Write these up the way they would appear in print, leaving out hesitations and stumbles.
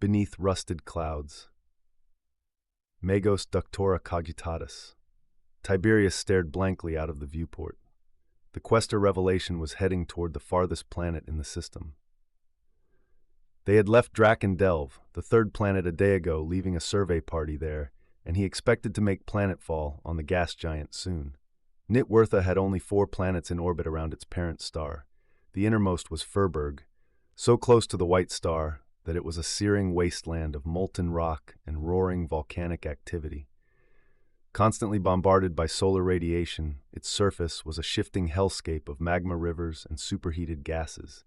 beneath rusted clouds. Magos ductora cogitatus. Tiberius stared blankly out of the viewport. The Quester revelation was heading toward the farthest planet in the system. They had left Drakendelve, the third planet, a day ago, leaving a survey party there, and he expected to make planetfall on the gas giant soon. NihtWyrtha had only 4 planets in orbit around its parent star. The innermost was Furberg, so close to the white star that it was a searing wasteland of molten rock and roaring volcanic activity. Constantly bombarded by solar radiation, its surface was a shifting hellscape of magma rivers and superheated gases.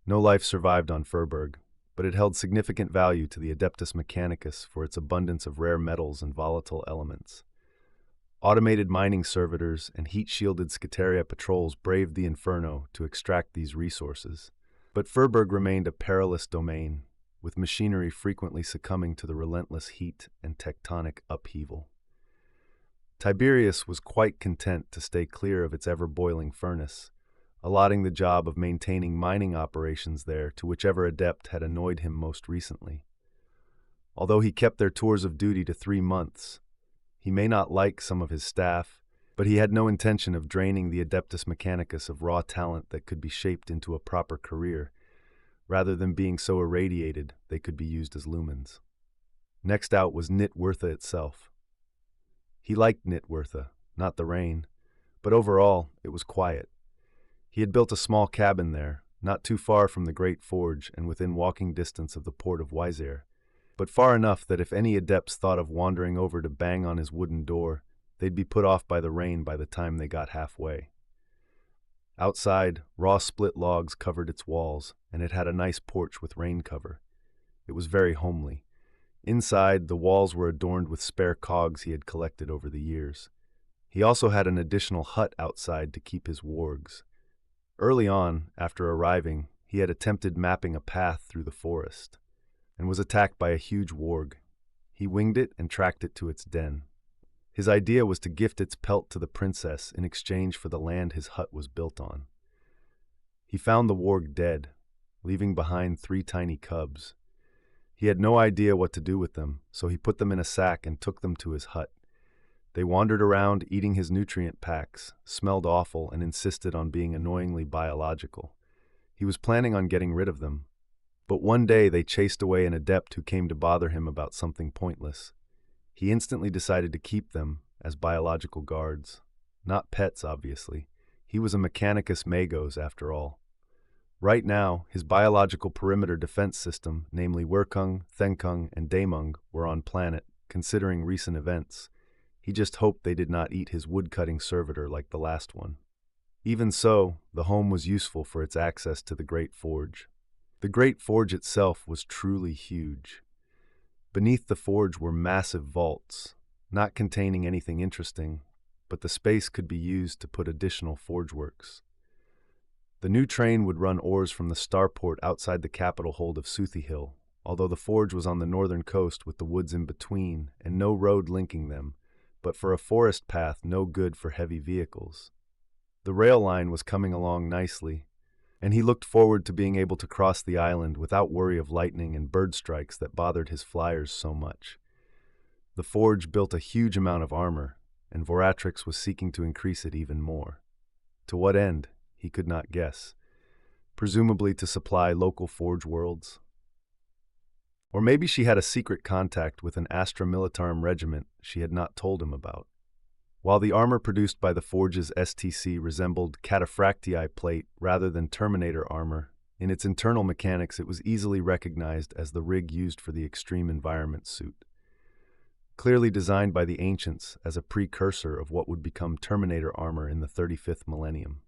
No life survived on Furberg, but it held significant value to the Adeptus Mechanicus for its abundance of rare metals and volatile elements. Automated mining servitors and heat-shielded Scateria patrols braved the inferno to extract these resources. But Furberg remained a perilous domain, with machinery frequently succumbing to the relentless heat and tectonic upheaval. Tiberius was quite content to stay clear of its ever-boiling furnace, allotting the job of maintaining mining operations there to whichever adept had annoyed him most recently. Although he kept their tours of duty to 3 months, he may not like some of his staff, but he had no intention of draining the Adeptus Mechanicus of raw talent that could be shaped into a proper career, rather than being so irradiated they could be used as lumens. Next out was NihtWyrtha itself. He liked NihtWyrtha, not the rain, but overall it was quiet. He had built a small cabin there, not too far from the Great Forge and within walking distance of the port of Wyzere, but far enough that if any adepts thought of wandering over to bang on his wooden door, they'd be put off by the rain by the time they got halfway. Outside, raw split logs covered its walls, and it had a nice porch with rain cover. It was very homely. Inside, the walls were adorned with spare cogs he had collected over the years. He also had an additional hut outside to keep his wargs. Early on, after arriving, he had attempted mapping a path through the forest, and was attacked by a huge warg. He winged it and tracked it to its den. His idea was to gift its pelt to the princess in exchange for the land his hut was built on. He found the warg dead, leaving behind 3 tiny cubs. He had no idea what to do with them, so he put them in a sack and took them to his hut. They wandered around eating his nutrient packs, smelled awful, and insisted on being annoyingly biological. He was planning on getting rid of them, but one day they chased away an adept who came to bother him about something pointless. He instantly decided to keep them as biological guards. Not pets, obviously. He was a Mechanicus Magos, after all. Right now, his biological perimeter defense system, namely Wurkung, Thenkung, and Daemung, were on planet, considering recent events. He just hoped they did not eat his wood-cutting servitor like the last one. Even so, the home was useful for its access to the Great Forge. The Great Forge itself was truly huge. Beneath the forge were massive vaults, not containing anything interesting, but the space could be used to put additional forge works. The new train would run ores from the starport outside the capital hold of Suthihill, although the forge was on the northern coast with the woods in between and no road linking them, but for a forest path no good for heavy vehicles. The rail line was coming along nicely, and he looked forward to being able to cross the island without worry of lightning and bird strikes that bothered his flyers so much. The forge built a huge amount of armor, and Voratrix was seeking to increase it even more. To what end, he could not guess. Presumably to supply local forge worlds. Or maybe she had a secret contact with an Astra Militarum regiment she had not told him about. While the armor produced by the Forge's STC resembled Cataphractii plate rather than Terminator armor, in its internal mechanics it was easily recognized as the rig used for the extreme environment suit. Clearly designed by the ancients as a precursor of what would become Terminator armor in the 35th millennium.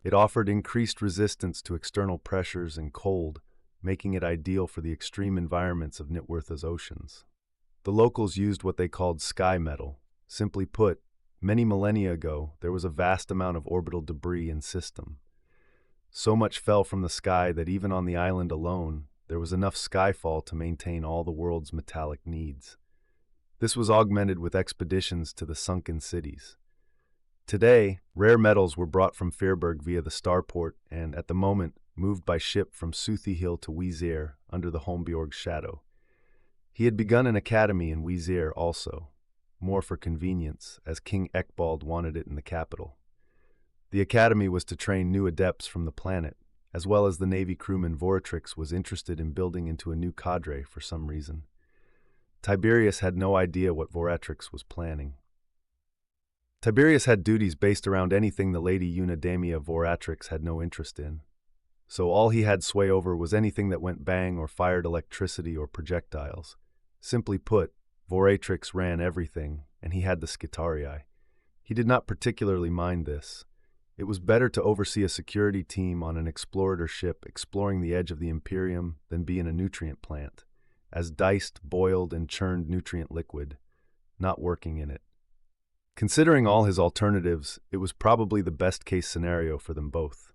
It offered increased resistance to external pressures and cold, making it ideal for the extreme environments of NihtWyrtha's oceans. The locals used what they called sky metal. Simply put, many millennia ago, there was a vast amount of orbital debris in system. So much fell from the sky that even on the island alone, there was enough skyfall to maintain all the world's metallic needs. This was augmented with expeditions to the sunken cities. Today, rare metals were brought from Fyrberg via the starport, and, at the moment, moved by ship from Suthi Hill to Wizir under the Holmbjorg's shadow. He had begun an academy in Wizir also, more for convenience, as King Ekbald wanted it in the capital. The academy was to train new adepts from the planet, as well as the Navy crewman Voratrix was interested in building into a new cadre for some reason. Tiberius had no idea what Voratrix was planning. Tiberius had duties based around anything the Lady Unadamia Voratrix had no interest in, so all he had sway over was anything that went bang or fired electricity or projectiles. Simply put, Voratrix ran everything, and he had the Skitarii. He did not particularly mind this. It was better to oversee a security team on an explorator ship exploring the edge of the Imperium than be in a nutrient plant, as diced, boiled, and churned nutrient liquid, not working in it. Considering all his alternatives, it was probably the best-case scenario for them both.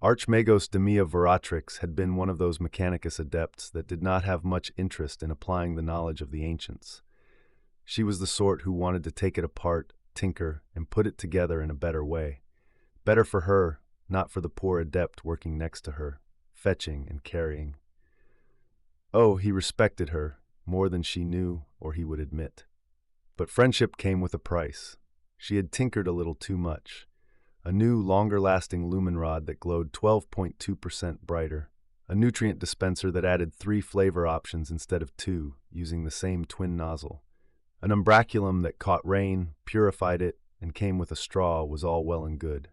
Archmagos Demia Voratrix had been one of those Mechanicus adepts that did not have much interest in applying the knowledge of the ancients. She was the sort who wanted to take it apart, tinker, and put it together in a better way. Better for her, not for the poor adept working next to her, fetching and carrying. Oh, he respected her, more than she knew or he would admit. But friendship came with a price. She had tinkered a little too much. A new, longer-lasting lumen rod that glowed 12.2% brighter. A nutrient dispenser that added 3 flavor options instead of 2, using the same twin nozzle. An umbraculum that caught rain, purified it, and came with a straw was all well and good.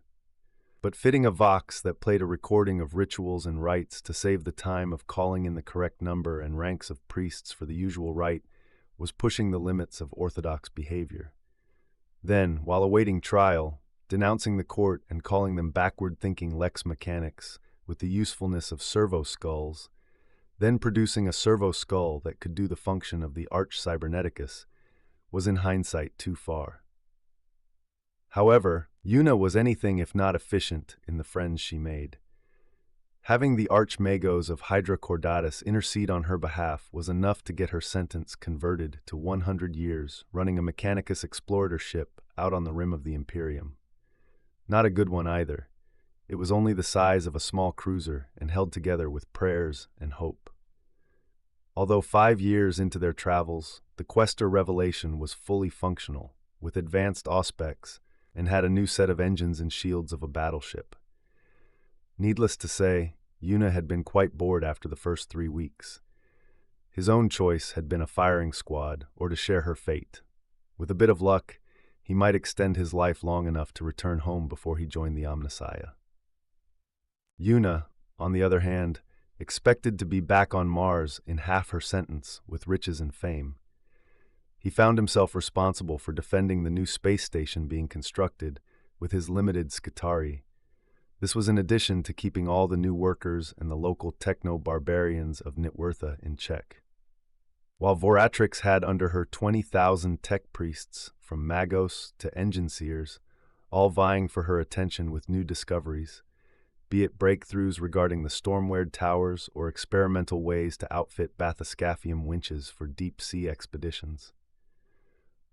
But fitting a vox that played a recording of rituals and rites to save the time of calling in the correct number and ranks of priests for the usual rite was pushing the limits of orthodox behavior. Then, while awaiting trial, denouncing the court and calling them backward-thinking lex mechanics with the usefulness of servo-skulls, then producing a servo-skull that could do the function of the arch-cyberneticus, was in hindsight too far. However, Una was anything if not efficient in the friends she made. Having the Archmagos of Hydra Cordatus intercede on her behalf was enough to get her sentence converted to 100 years running a Mechanicus explorator ship out on the rim of the Imperium. Not a good one either. It was only the size of a small cruiser and held together with prayers and hope. Although 5 years into their travels, the Quester Revelation was fully functional, with advanced auspex, and had a new set of engines and shields of a battleship. Needless to say, Una had been quite bored after the first 3 weeks. His own choice had been a firing squad or to share her fate. With a bit of luck, he might extend his life long enough to return home before he joined the Omnissiah. Una, on the other hand, expected to be back on Mars in half her sentence with riches and fame. He found himself responsible for defending the new space station being constructed with his limited Skitarii. This was in addition to keeping all the new workers and the local techno-barbarians of NihtWyrtha in check. While Voratrix had under her 20,000 tech priests, from magos to engine seers, all vying for her attention with new discoveries, be it breakthroughs regarding the storm-weared towers or experimental ways to outfit bathyscaphium winches for deep-sea expeditions.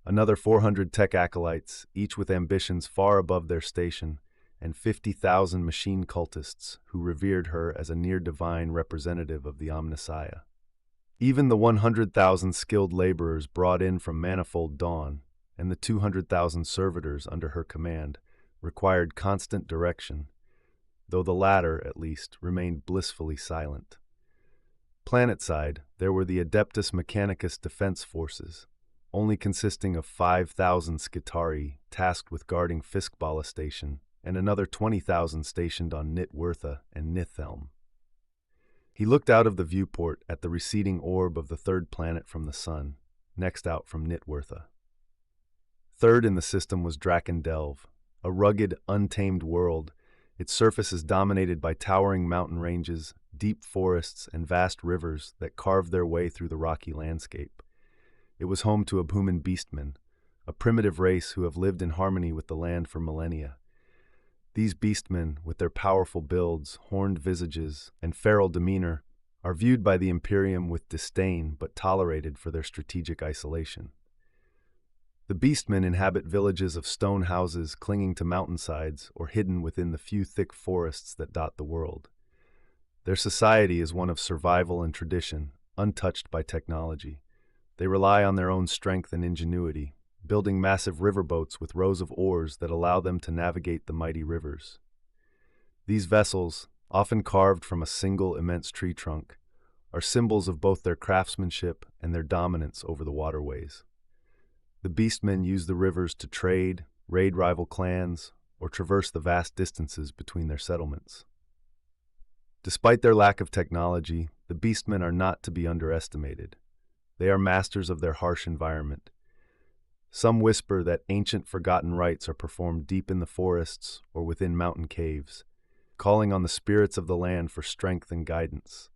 Another 400 tech acolytes, each with ambitions far above their station, and 50,000 machine cultists who revered her as a near-divine representative of the Omnissiah. Even the 100,000 skilled laborers brought in from Manifold Dawn, and the 200,000 servitors under her command, required constant direction, though the latter, at least, remained blissfully silent. Planetside, there were the Adeptus Mechanicus Defense Forces, only consisting of 5,000 Skitarii tasked with guarding Fiskbala Station, and another 20,000 stationed on NihtWyrtha and Nithelm. He looked out of the viewport at the receding orb of the third planet from the sun, next out from NihtWyrtha. Third in the system was Drakendelve, a rugged, untamed world. Its surface is dominated by towering mountain ranges, deep forests, and vast rivers that carved their way through the rocky landscape. It was home to Abhuman beastmen, a primitive race who have lived in harmony with the land for millennia. These beastmen, with their powerful builds, horned visages, and feral demeanor, are viewed by the Imperium with disdain but tolerated for their strategic isolation. The beastmen inhabit villages of stone houses clinging to mountainsides or hidden within the few thick forests that dot the world. Their society is one of survival and tradition, untouched by technology. They rely on their own strength and ingenuity, building massive riverboats with rows of oars that allow them to navigate the mighty rivers. These vessels, often carved from a single immense tree trunk, are symbols of both their craftsmanship and their dominance over the waterways. The beastmen use the rivers to trade, raid rival clans, or traverse the vast distances between their settlements. Despite their lack of technology, the beastmen are not to be underestimated. They are masters of their harsh environment. Some whisper that ancient forgotten rites are performed deep in the forests or within mountain caves, calling on the spirits of the land for strength and guidance.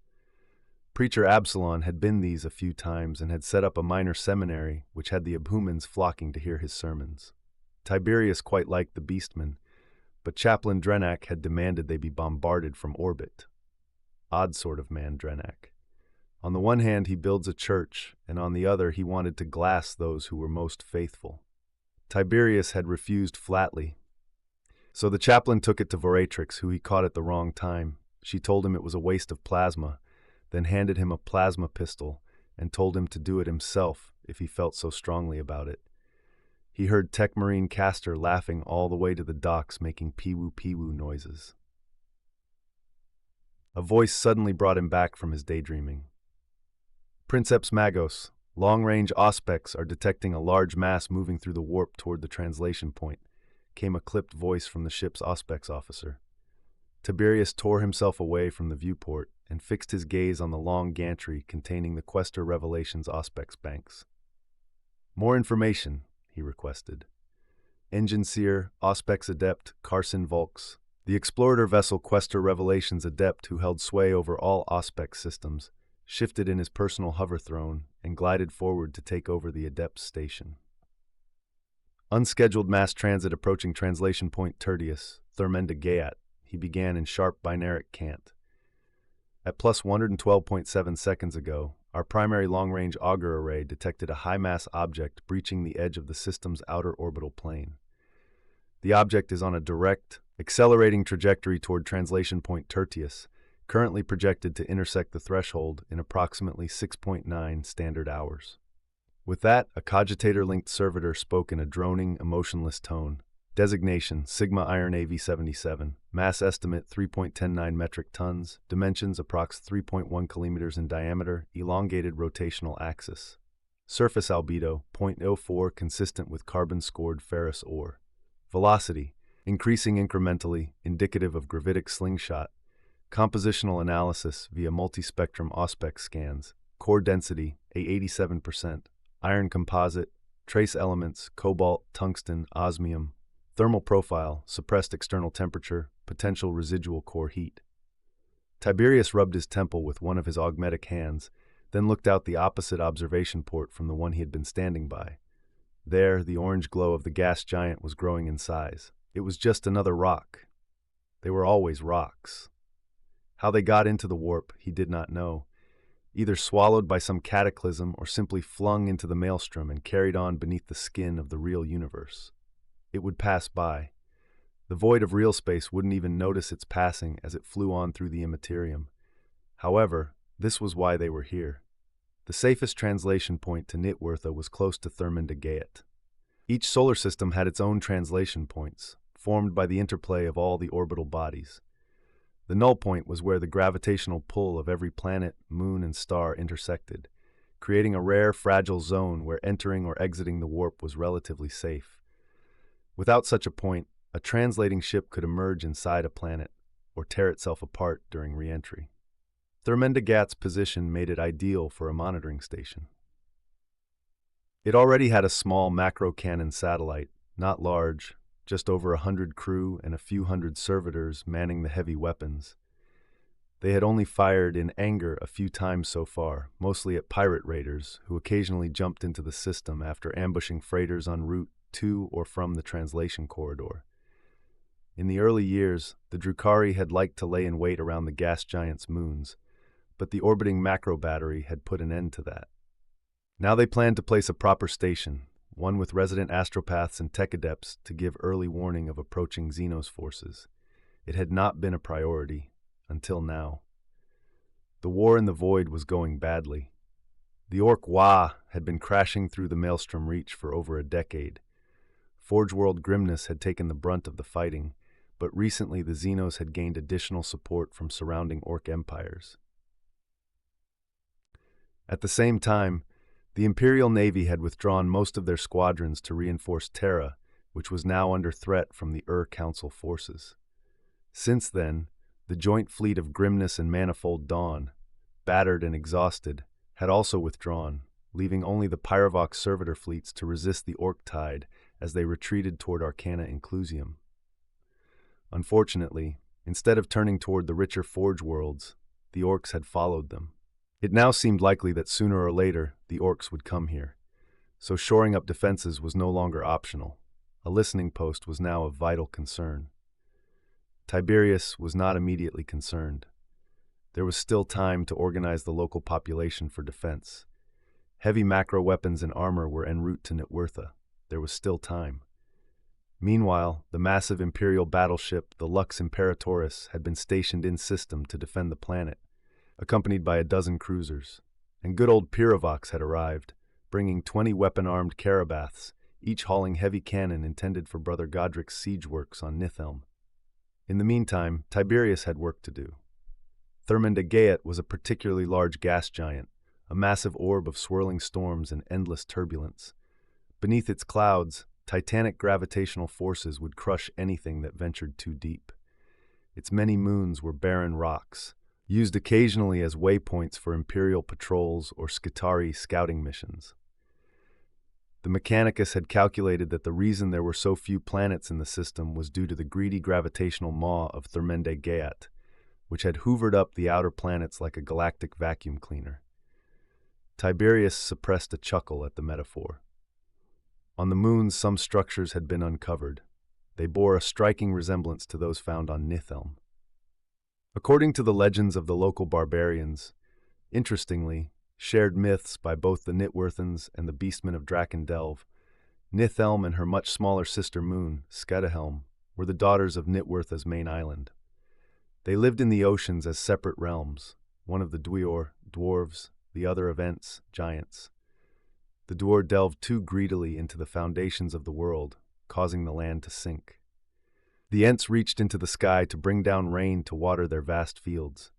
Preacher Absalon had been these a few times and had set up a minor seminary which had the Abhumans flocking to hear his sermons. Tiberius quite liked the beastmen, but Chaplain Drenak had demanded they be bombarded from orbit. Odd sort of man, Drenak. On the one hand, he builds a church, and on the other, he wanted to glass those who were most faithful. Tiberius had refused flatly, so the chaplain took it to Voratrix, who he caught at the wrong time. She told him it was a waste of plasma, then handed him a plasma pistol and told him to do it himself if he felt so strongly about it. He heard Tech Marine Castor laughing all the way to the docks, making pee-woo noises. A voice suddenly brought him back from his daydreaming. Princeps Magos, long-range Auspex are detecting a large mass moving through the warp toward the translation point, came a clipped voice from the ship's Auspex officer. Tiberius tore himself away from the viewport and fixed his gaze on the long gantry containing the Questor Revelations Auspex banks. More information, he requested. Engine Seer, Auspex Adept, Carson Volks, the explorer vessel Questor Revelations Adept who held sway over all Auspex systems, shifted in his personal hover throne and glided forward to take over the Adept's station. Unscheduled mass transit approaching translation point Tertius, Thermenda Gaiat, he began in sharp binaric cant. At plus 112.7 seconds ago, our primary long-range auger array detected a high-mass object breaching the edge of the system's outer orbital plane. The object is on a direct, accelerating trajectory toward translation point Tertius, currently projected to intersect the threshold in approximately 6.9 standard hours. With that, a cogitator-linked servitor spoke in a droning, emotionless tone. Designation, Sigma Iron AV-77. Mass estimate, 3.109 metric tons. Dimensions, approx. 3.1 kilometers in diameter. Elongated rotational axis. Surface albedo, 0.04, consistent with carbon-scored ferrous ore. Velocity, increasing incrementally, indicative of gravitic slingshot. Compositional analysis via multispectrum Auspex scans. Core density, 87%. Iron composite, trace elements, cobalt, tungsten, osmium. Thermal profile, suppressed external temperature, potential residual core heat. Tiberius rubbed his temple with one of his augmetic hands, then looked out the opposite observation port from the one he had been standing by. There, the orange glow of the gas giant was growing in size. It was just another rock. They were always rocks. How they got into the warp, he did not know. Either swallowed by some cataclysm or simply flung into the maelstrom and carried on beneath the skin of the real universe. It would pass by. The void of real space wouldn't even notice its passing as it flew on through the immaterium. However, this was why they were here. The safest translation point to NihtWyrtha was close to Thermenda Gaiat. Each solar system had its own translation points, formed by the interplay of all the orbital bodies. The null point was where the gravitational pull of every planet, moon, and star intersected, creating a rare, fragile zone where entering or exiting the warp was relatively safe. Without such a point, a translating ship could emerge inside a planet or tear itself apart during re-entry. Thermenda Gaiat's position made it ideal for a monitoring station. It already had a small macro-cannon satellite, not large, just over 100 crew and a few hundred servitors manning the heavy weapons. They had only fired in anger a few times so far, mostly at pirate raiders who occasionally jumped into the system after ambushing freighters en route to or from the translation corridor. In the early years, the Drukhari had liked to lay in wait around the gas giant's moons, but the orbiting macro battery had put an end to that. Now they planned to place a proper station, one with resident astropaths and tech adepts to give early warning of approaching Xenos forces. It had not been a priority, until now. The war in the Void was going badly. The Orc Wa had been crashing through the Maelstrom Reach for over a decade. Forge World Grimness had taken the brunt of the fighting, but recently the Xenos had gained additional support from surrounding Orc empires. At the same time, the Imperial Navy had withdrawn most of their squadrons to reinforce Terra, which was now under threat from the Council forces. Since then, the joint fleet of Grimness and Manifold Dawn, battered and exhausted, had also withdrawn, leaving only the Pyrovox servitor fleets to resist the Orc tide as they retreated toward Arcana Inclusium. Unfortunately, instead of turning toward the richer Forge worlds, the Orcs had followed them. It now seemed likely that sooner or later the Orcs would come here, so shoring up defenses was no longer optional. A listening post was now of vital concern. Tiberius was not immediately concerned. There was still time to organize the local population for defense. Heavy macro weapons and armor were en route to NihtWyrtha. There was still time. Meanwhile, the massive Imperial battleship, the Lux Imperatoris, had been stationed in system to defend the planet, accompanied by a dozen cruisers, and good old Pyrovox had arrived, bringing 20 weapon-armed Carabaths, each hauling heavy cannon intended for Brother Godric's siege works on Nithelm. In the meantime, Tiberius had work to do. Thermendageat was a particularly large gas giant, a massive orb of swirling storms and endless turbulence. Beneath its clouds, titanic gravitational forces would crush anything that ventured too deep. Its many moons were barren rocks, used occasionally as waypoints for Imperial patrols or Skitarii scouting missions. The Mechanicus had calculated that the reason there were so few planets in the system was due to the greedy gravitational maw of Thermendageat, which had hoovered up the outer planets like a galactic vacuum cleaner. Tiberius suppressed a chuckle at the metaphor. On the moons, some structures had been uncovered. They bore a striking resemblance to those found on Nithelm. According to the legends of the local barbarians, interestingly, shared myths by both the NihtWyrthans and the Beastmen of Drakendelve, Nithelm and her much smaller sister moon, Skedahelm, were the daughters of NihtWyrtha's main island. They lived in the oceans as separate realms, one of the Dweor, dwarves, the other of Ents, giants. The Dweor delved too greedily into the foundations of the world, causing the land to sink. The Ents reached into the sky to bring down rain to water their vast fields.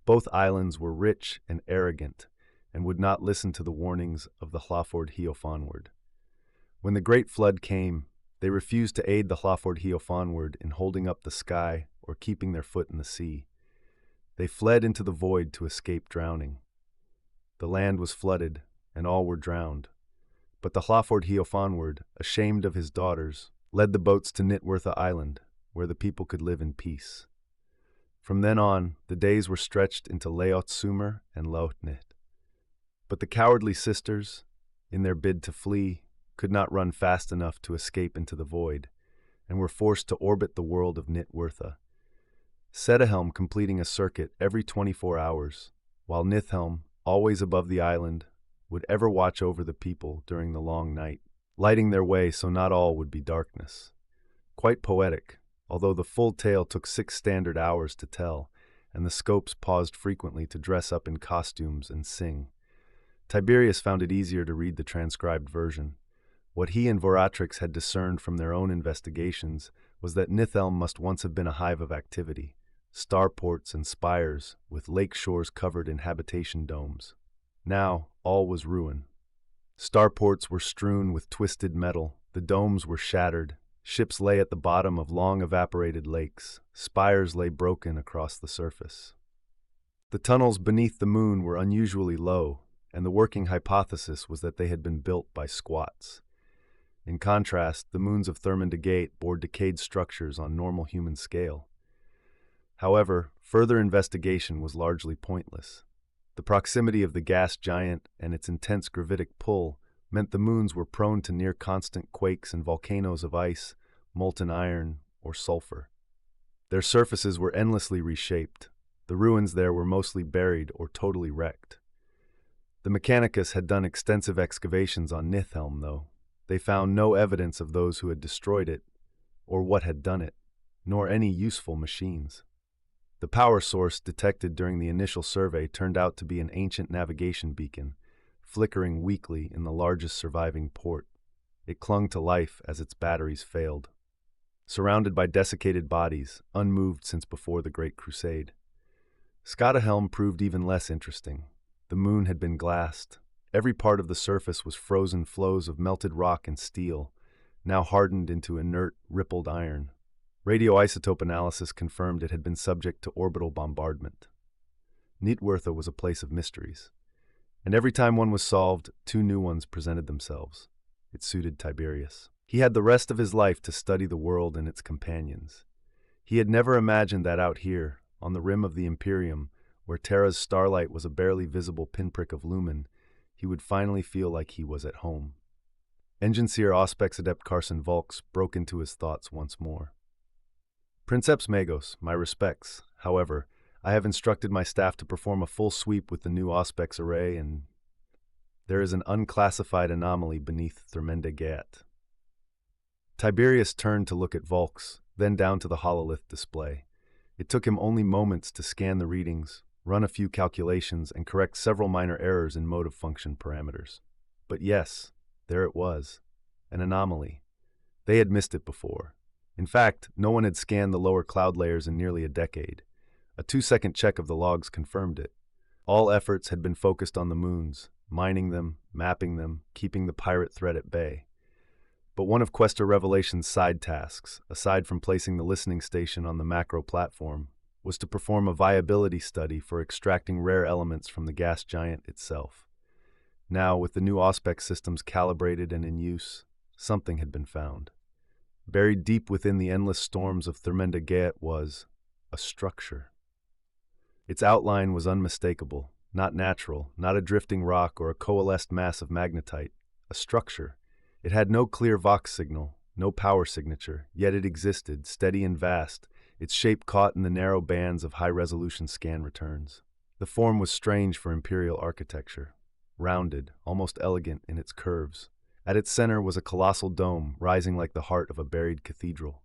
Both islands were rich and arrogant, and would not listen to the warnings of the Hlaford Heofanward. When the Great Flood came, they refused to aid the Hlaford Heofanward in holding up the sky or keeping their foot in the sea. They fled into the void to escape drowning. The land was flooded, and all were drowned. But the Hlaford Heofanward, ashamed of his daughters, led the boats to NihtWyrtha Island, where the people could live in peace. From then on, the days were stretched into Leothsumer and Lohtnit. But the cowardly sisters, in their bid to flee, could not run fast enough to escape into the void, and were forced to orbit the world of NihtWyrtha. Sedahelm completing a circuit every 24 hours, while Nithelm, always above the island, would ever watch over the people during the long night, lighting their way so not all would be darkness. Quite poetic, although the full tale took 6 standard hours to tell, and the scopes paused frequently to dress up in costumes and sing. Tiberius found it easier to read the transcribed version. What he and Voratrix had discerned from their own investigations was that Nithelm must once have been a hive of activity, starports and spires, with lake shores covered in habitation domes. Now, all was ruin. Starports were strewn with twisted metal, the domes were shattered, ships lay at the bottom of long evaporated lakes, spires lay broken across the surface. The tunnels beneath the moon were unusually low, and the working hypothesis was that they had been built by squats. In contrast, the moons of Thermendageat bore decayed structures on normal human scale. However, further investigation was largely pointless. The proximity of the gas giant and its intense gravitic pull meant the moons were prone to near-constant quakes and volcanoes of ice, molten iron, or sulfur. Their surfaces were endlessly reshaped. The ruins there were mostly buried or totally wrecked. The Mechanicus had done extensive excavations on Nithelm, though. They found no evidence of those who had destroyed it, or what had done it, nor any useful machines. The power source detected during the initial survey turned out to be an ancient navigation beacon, flickering weakly in the largest surviving port. It clung to life as its batteries failed. Surrounded by desiccated bodies, unmoved since before the Great Crusade. Skadahelm proved even less interesting. The moon had been glassed. Every part of the surface was frozen flows of melted rock and steel, now hardened into inert, rippled iron. Radioisotope analysis confirmed it had been subject to orbital bombardment. NihtWyrtha was a place of mysteries, and every time one was solved, two new ones presented themselves. It suited Tiberius. He had the rest of his life to study the world and its companions. He had never imagined that out here, on the rim of the Imperium, where Terra's starlight was a barely visible pinprick of lumen, he would finally feel like he was at home. Engineer Auspex Adept Carson Volks broke into his thoughts once more. Princeps Magos, my respects. However, I have instructed my staff to perform a full sweep with the new Auspex array, and there is an unclassified anomaly beneath Thermenda Gate. Tiberius turned to look at Volks, then down to the hololith display. It took him only moments to scan the readings, run a few calculations, and correct several minor errors in mode of function parameters. But yes, there it was. An anomaly. They had missed it before. In fact, no one had scanned the lower cloud layers in nearly a decade. A 2-second check of the logs confirmed it. All efforts had been focused on the moons, mining them, mapping them, keeping the pirate threat at bay. But one of Questa Revelation's side tasks, aside from placing the listening station on the macro platform, was to perform a viability study for extracting rare elements from the gas giant itself. Now, with the new Auspex systems calibrated and in use, something had been found. Buried deep within the endless storms of Thermenda Gate was a structure. Its outline was unmistakable, not natural, not a drifting rock or a coalesced mass of magnetite, a structure. It had no clear Vox signal, no power signature, yet it existed, steady and vast, its shape caught in the narrow bands of high-resolution scan returns. The form was strange for Imperial architecture, rounded, almost elegant in its curves. At its center was a colossal dome, rising like the heart of a buried cathedral.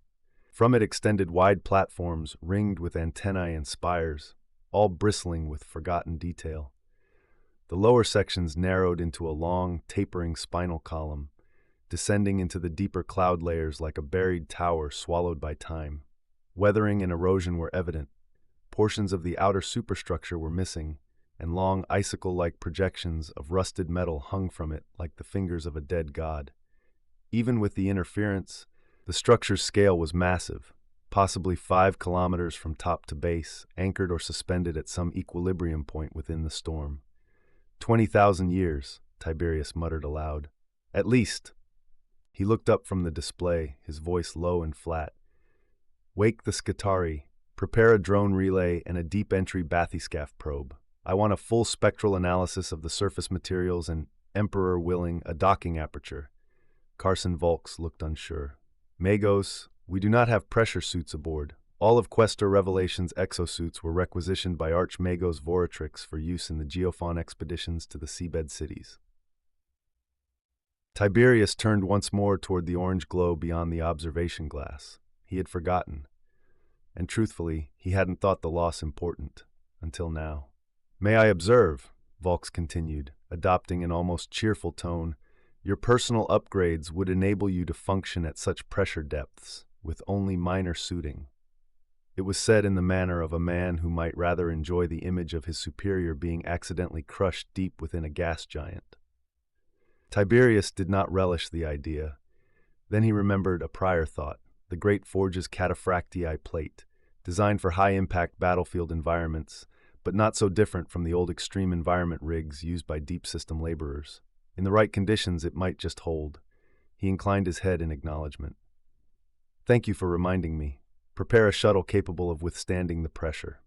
From it extended wide platforms, ringed with antennae and spires, all bristling with forgotten detail. The lower sections narrowed into a long, tapering spinal column, descending into the deeper cloud layers like a buried tower swallowed by time. Weathering and erosion were evident. Portions of the outer superstructure were missing, and long icicle-like projections of rusted metal hung from it like the fingers of a dead god. Even with the interference, the structure's scale was massive, possibly 5 kilometers from top to base, anchored or suspended at some equilibrium point within the storm. 20,000 years, Tiberius muttered aloud. At least. He looked up from the display, his voice low and flat. Wake the Skitarii, prepare a drone relay and a deep-entry bathyscaph probe. I want a full spectral analysis of the surface materials and, Emperor willing, a docking aperture. Carson Volks looked unsure. Magos, we do not have pressure suits aboard. All of Questa Revelation's exosuits were requisitioned by Archmagos Voratrix for use in the Geofon expeditions to the seabed cities. Tiberius turned once more toward the orange glow beyond the observation glass. He had forgotten. And truthfully, he hadn't thought the loss important, until now. May I observe, Volks continued, adopting an almost cheerful tone, your personal upgrades would enable you to function at such pressure depths, with only minor suiting. It was said in the manner of a man who might rather enjoy the image of his superior being accidentally crushed deep within a gas giant. Tiberius did not relish the idea. Then he remembered a prior thought, the Great Forge's cataphractii plate, designed for high-impact battlefield environments, but not so different from the old extreme environment rigs used by deep system laborers. In the right conditions, it might just hold. He inclined his head in acknowledgement. Thank you for reminding me. Prepare a shuttle capable of withstanding the pressure.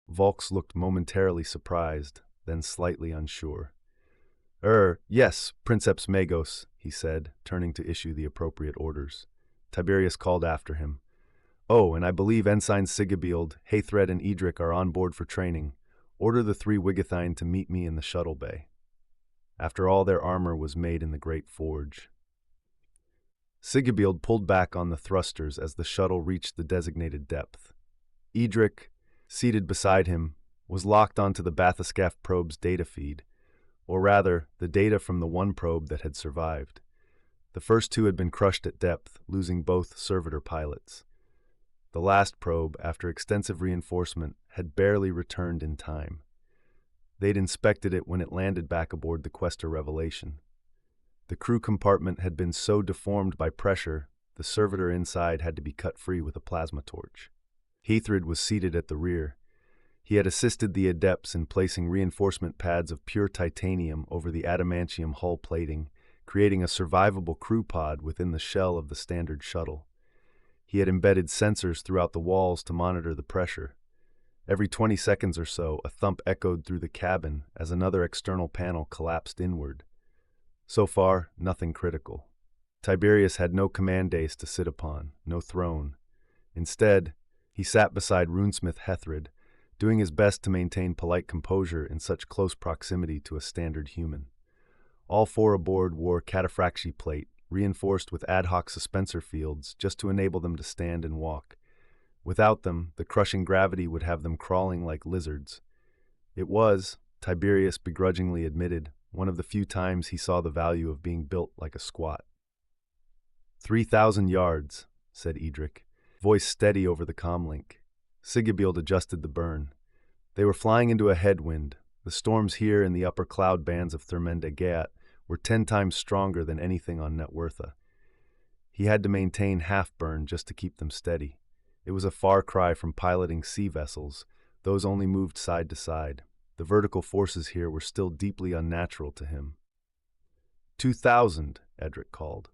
Volks looked momentarily surprised, then slightly unsure. Yes, Princeps Magos, he said, turning to issue the appropriate orders. Tiberius called after him. Oh, and I believe Ensigns Sigibild, Hathred, and Edric are on board for training. Order the 3 Wigathine to meet me in the shuttle bay. After all, their armor was made in the Great Forge. Sigibild pulled back on the thrusters as the shuttle reached the designated depth. Edric, seated beside him, was locked onto the bathyscaphe probe's data feed, or rather, the data from the one probe that had survived. The first two had been crushed at depth, losing both servitor pilots. The last probe, after extensive reinforcement, had barely returned in time. They'd inspected it when it landed back aboard the Quester Revelation. The crew compartment had been so deformed by pressure, the servitor inside had to be cut free with a plasma torch. Heathred was seated at the rear. He had assisted the adepts in placing reinforcement pads of pure titanium over the adamantium hull plating, creating a survivable crew pod within the shell of the standard shuttle. He had embedded sensors throughout the walls to monitor the pressure. Every 20 seconds or so, a thump echoed through the cabin as another external panel collapsed inward. So far, nothing critical. Tiberius had no command dais to sit upon, no throne. Instead, he sat beside runesmith Hethred, doing his best to maintain polite composure in such close proximity to a standard human. All four aboard wore cataphractii plate, reinforced with ad hoc suspensor fields just to enable them to stand and walk. Without them, the crushing gravity would have them crawling like lizards. It was, Tiberius begrudgingly admitted, one of the few times he saw the value of being built like a squat. 3,000 yards, said Edric, voice steady over the comlink. Sigibild adjusted the burn. They were flying into a headwind. The storms here in the upper cloud bands of Thermenda Gæt were 10 times stronger than anything on NihtWyrtha. He had to maintain half-burn just to keep them steady. It was a far cry from piloting sea vessels. Those only moved side to side. The vertical forces here were still deeply unnatural to him. 2,000, Edric called.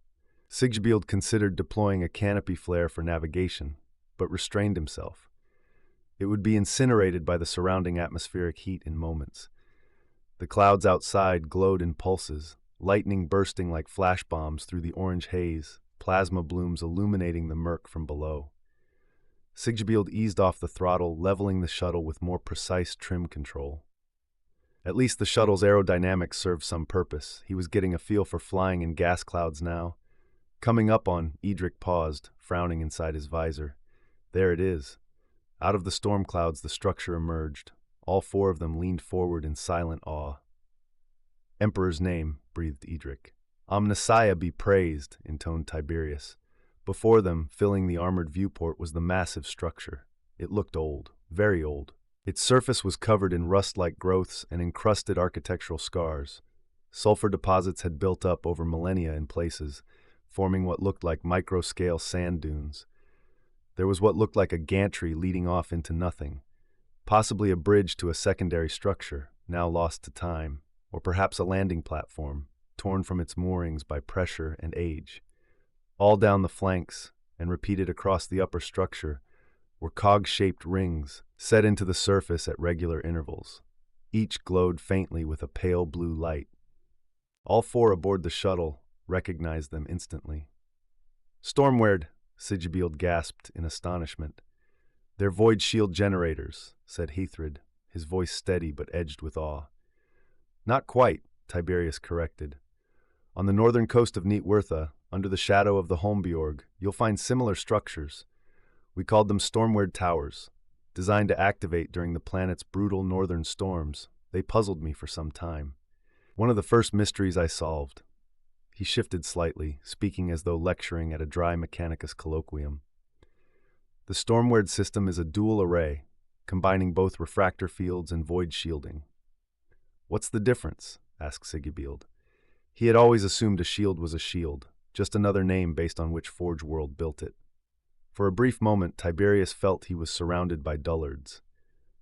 Sigibild considered deploying a canopy flare for navigation, but restrained himself. It would be incinerated by the surrounding atmospheric heat in moments. The clouds outside glowed in pulses, lightning bursting like flash bombs through the orange haze, plasma blooms illuminating the murk from below. Sigibild eased off the throttle, leveling the shuttle with more precise trim control. At least the shuttle's aerodynamics served some purpose. He was getting a feel for flying in gas clouds now. Coming up on, Edric paused, frowning inside his visor. There it is. Out of the storm clouds the structure emerged. All four of them leaned forward in silent awe. Emperor's name, breathed Edric. Omnissiah be praised, intoned Tiberius. Before them, filling the armored viewport, was the massive structure. It looked old, very old. Its surface was covered in rust-like growths and encrusted architectural scars. Sulfur deposits had built up over millennia in places, forming what looked like micro-scale sand dunes. There was what looked like a gantry leading off into nothing, possibly a bridge to a secondary structure, now lost to time, or perhaps a landing platform, torn from its moorings by pressure and age. All down the flanks, and repeated across the upper structure, were cog-shaped rings set into the surface at regular intervals. Each glowed faintly with a pale blue light. All four aboard the shuttle recognized them instantly. "Stormward," Sigibild gasped in astonishment. "They're void shield generators," said Heathred, his voice steady but edged with awe. "Not quite," Tiberius corrected. "On the northern coast of NihtWyrtha, under the shadow of the Holmbjorg, you'll find similar structures. We called them Stormward Towers, designed to activate during the planet's brutal northern storms. They puzzled me for some time. One of the first mysteries I solved." He shifted slightly, speaking as though lecturing at a dry Mechanicus colloquium. "The Stormward system is a dual array, combining both refractor fields and void shielding." "What's the difference?" asked Sigibild. He had always assumed a shield was a shield, just another name based on which Forge World built it. For a brief moment, Tiberius felt he was surrounded by dullards.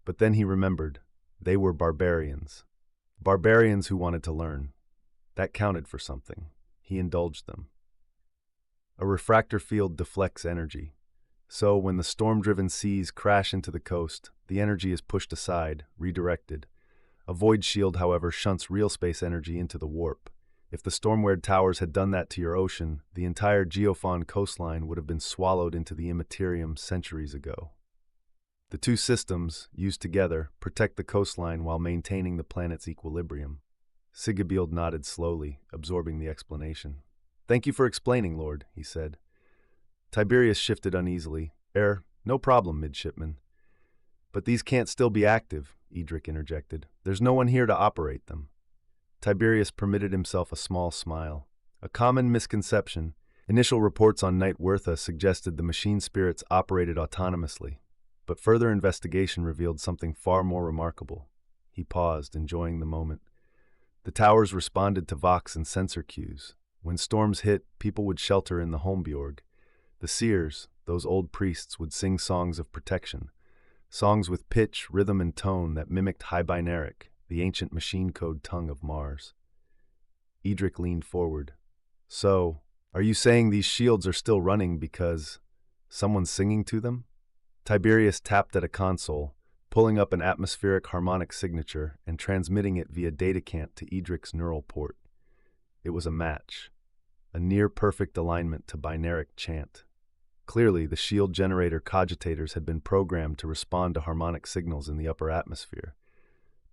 But then he remembered. They were barbarians. Barbarians who wanted to learn. That counted for something. He indulged them. A refractor field deflects energy. So, when the storm-driven seas crash into the coast, the energy is pushed aside, redirected. A void shield, however, shunts real space energy into the warp. If the Stormward Towers had done that to your ocean, the entire Geofon coastline would have been swallowed into the immaterium centuries ago. The two systems, used together, protect the coastline while maintaining the planet's equilibrium. Sigibild nodded slowly, absorbing the explanation. "Thank you for explaining, Lord," he said. Tiberius shifted uneasily. No problem, midshipman." "But these can't still be active," Edric interjected. "There's no one here to operate them." Tiberius permitted himself a small smile. "A common misconception. Initial reports on NihtWyrtha suggested the machine spirits operated autonomously, but further investigation revealed something far more remarkable." He paused, enjoying the moment. "The towers responded to Vox and sensor cues. When storms hit, people would shelter in the Holmbjorg. The seers, those old priests, would sing songs of protection, songs with pitch, rhythm, and tone that mimicked High Binaric, the ancient machine code tongue of Mars." Edric leaned forward. "So, are you saying these shields are still running because someone's singing to them?" Tiberius tapped at a console, pulling up an atmospheric harmonic signature and transmitting it via datacant to Edric's neural port. It was a match, a near-perfect alignment to binaric chant. Clearly, the shield generator cogitators had been programmed to respond to harmonic signals in the upper atmosphere.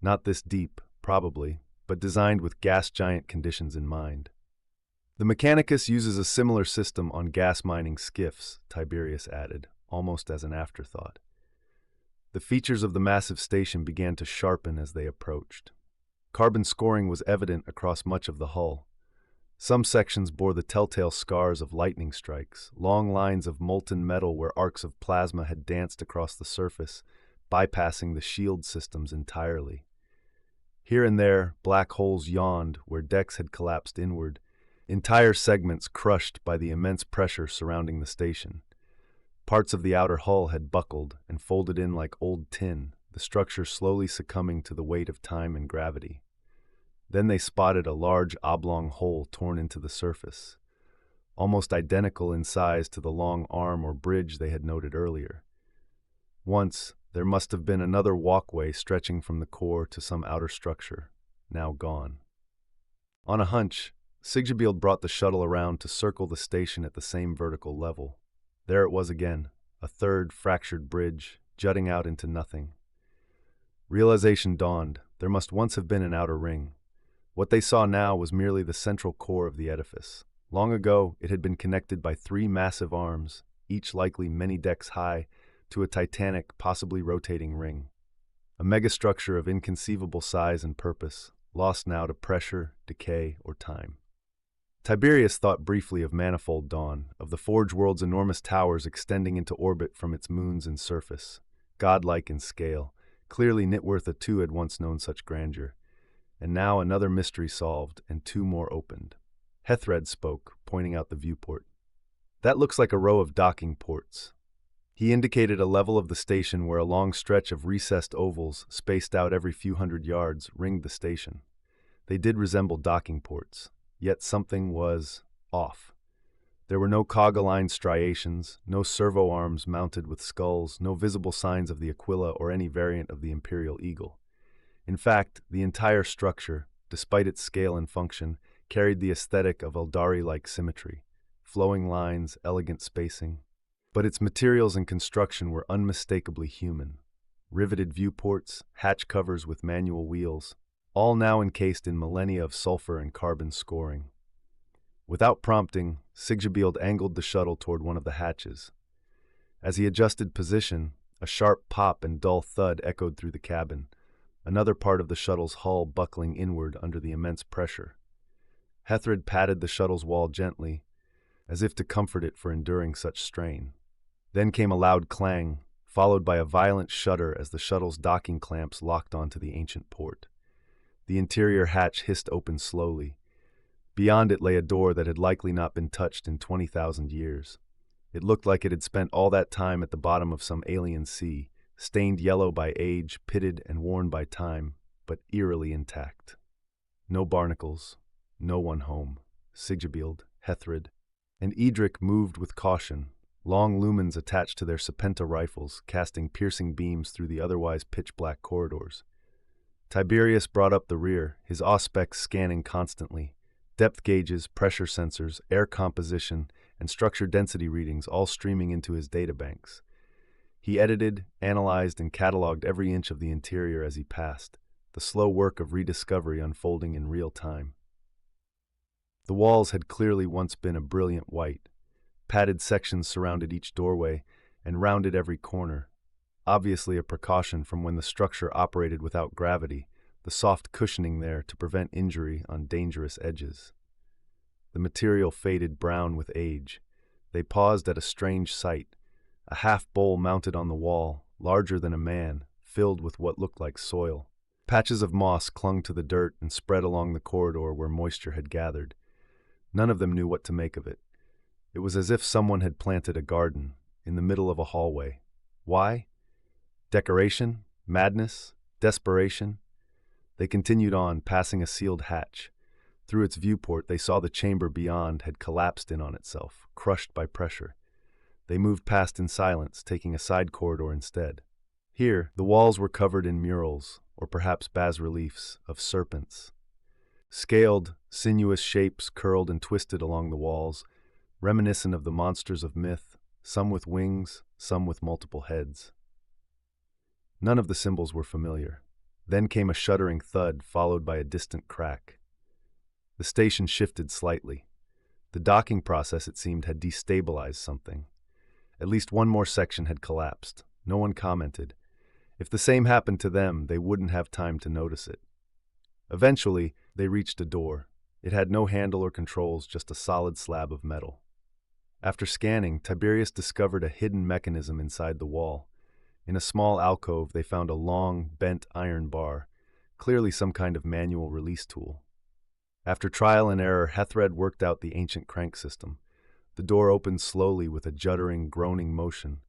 Not this deep, probably, but designed with gas giant conditions in mind. "The Mechanicus uses a similar system on gas mining skiffs," Tiberius added, almost as an afterthought. The features of the massive station began to sharpen as they approached. Carbon scoring was evident across much of the hull. Some sections bore the telltale scars of lightning strikes, long lines of molten metal where arcs of plasma had danced across the surface, bypassing the shield systems entirely. Here and there, black holes yawned where decks had collapsed inward, entire segments crushed by the immense pressure surrounding the station. Parts of the outer hull had buckled and folded in like old tin, the structure slowly succumbing to the weight of time and gravity. Then they spotted a large oblong hole torn into the surface, almost identical in size to the long arm or bridge they had noted earlier. Once, there must have been another walkway stretching from the core to some outer structure, now gone. On a hunch, Siggebield brought the shuttle around to circle the station at the same vertical level. There it was again, a third fractured bridge, jutting out into nothing. Realization dawned. There must once have been an outer ring. What they saw now was merely the central core of the edifice. Long ago, it had been connected by 3 massive arms, each likely many decks high, to a titanic, possibly rotating ring. A megastructure of inconceivable size and purpose, lost now to pressure, decay, or time. Tiberius thought briefly of Manifold Dawn, of the Forge World's enormous towers extending into orbit from its moons and surface. Godlike in scale, clearly NihtWyrtha too had once known such grandeur. And now another mystery solved, and 2 more opened. Hethred spoke, pointing out the viewport. "That looks like a row of docking ports." He indicated a level of the station where a long stretch of recessed ovals, spaced out every few hundred yards, ringed the station. They did resemble docking ports, yet something was off. There were no cog-aligned striations, no servo arms mounted with skulls, no visible signs of the Aquila or any variant of the Imperial Eagle. In fact, the entire structure, despite its scale and function, carried the aesthetic of Eldari-like symmetry, flowing lines, elegant spacing. But its materials and construction were unmistakably human. Riveted viewports, hatch covers with manual wheels, all now encased in millennia of sulfur and carbon scoring. Without prompting, Siggebield angled the shuttle toward one of the hatches. As he adjusted position, a sharp pop and dull thud echoed through the cabin, another part of the shuttle's hull buckling inward under the immense pressure. Hethred patted the shuttle's wall gently, as if to comfort it for enduring such strain. Then came a loud clang, followed by a violent shudder as the shuttle's docking clamps locked onto the ancient port. The interior hatch hissed open slowly. Beyond it lay a door that had likely not been touched in 20,000 years. It looked like it had spent all that time at the bottom of some alien sea, stained yellow by age, pitted and worn by time, but eerily intact. No barnacles, no one home. Siggebield, Hethred, and Edric moved with caution, long lumens attached to their Serpenta rifles, casting piercing beams through the otherwise pitch-black corridors. Tiberius brought up the rear, his auspex scanning constantly, depth gauges, pressure sensors, air composition, and structure density readings all streaming into his databanks. He edited, analyzed, and cataloged every inch of the interior as he passed, the slow work of rediscovery unfolding in real time. The walls had clearly once been a brilliant white. Padded sections surrounded each doorway and rounded every corner, obviously a precaution from when the structure operated without gravity, the soft cushioning there to prevent injury on dangerous edges. The material faded brown with age. They paused at a strange sight, a half-bowl mounted on the wall, larger than a man, filled with what looked like soil. Patches of moss clung to the dirt and spread along the corridor where moisture had gathered. None of them knew what to make of it. It was as if someone had planted a garden in the middle of a hallway. Why? Decoration? Madness? Desperation? They continued on, passing a sealed hatch. Through its viewport, they saw the chamber beyond had collapsed in on itself, crushed by pressure. They moved past in silence, taking a side corridor instead. Here, the walls were covered in murals, or perhaps bas-reliefs, of serpents. Scaled, sinuous shapes curled and twisted along the walls, reminiscent of the monsters of myth, some with wings, some with multiple heads. None of the symbols were familiar. Then came a shuddering thud, followed by a distant crack. The station shifted slightly. The docking process, it seemed, had destabilized something. At least one more section had collapsed. No one commented. If the same happened to them, they wouldn't have time to notice it. Eventually, they reached a door. It had no handle or controls, just a solid slab of metal. After scanning, Tiberius discovered a hidden mechanism inside the wall. In a small alcove, they found a long, bent iron bar, clearly some kind of manual release tool. After trial and error, Hethred worked out the ancient crank system. The door opened slowly with a juddering, groaning motion.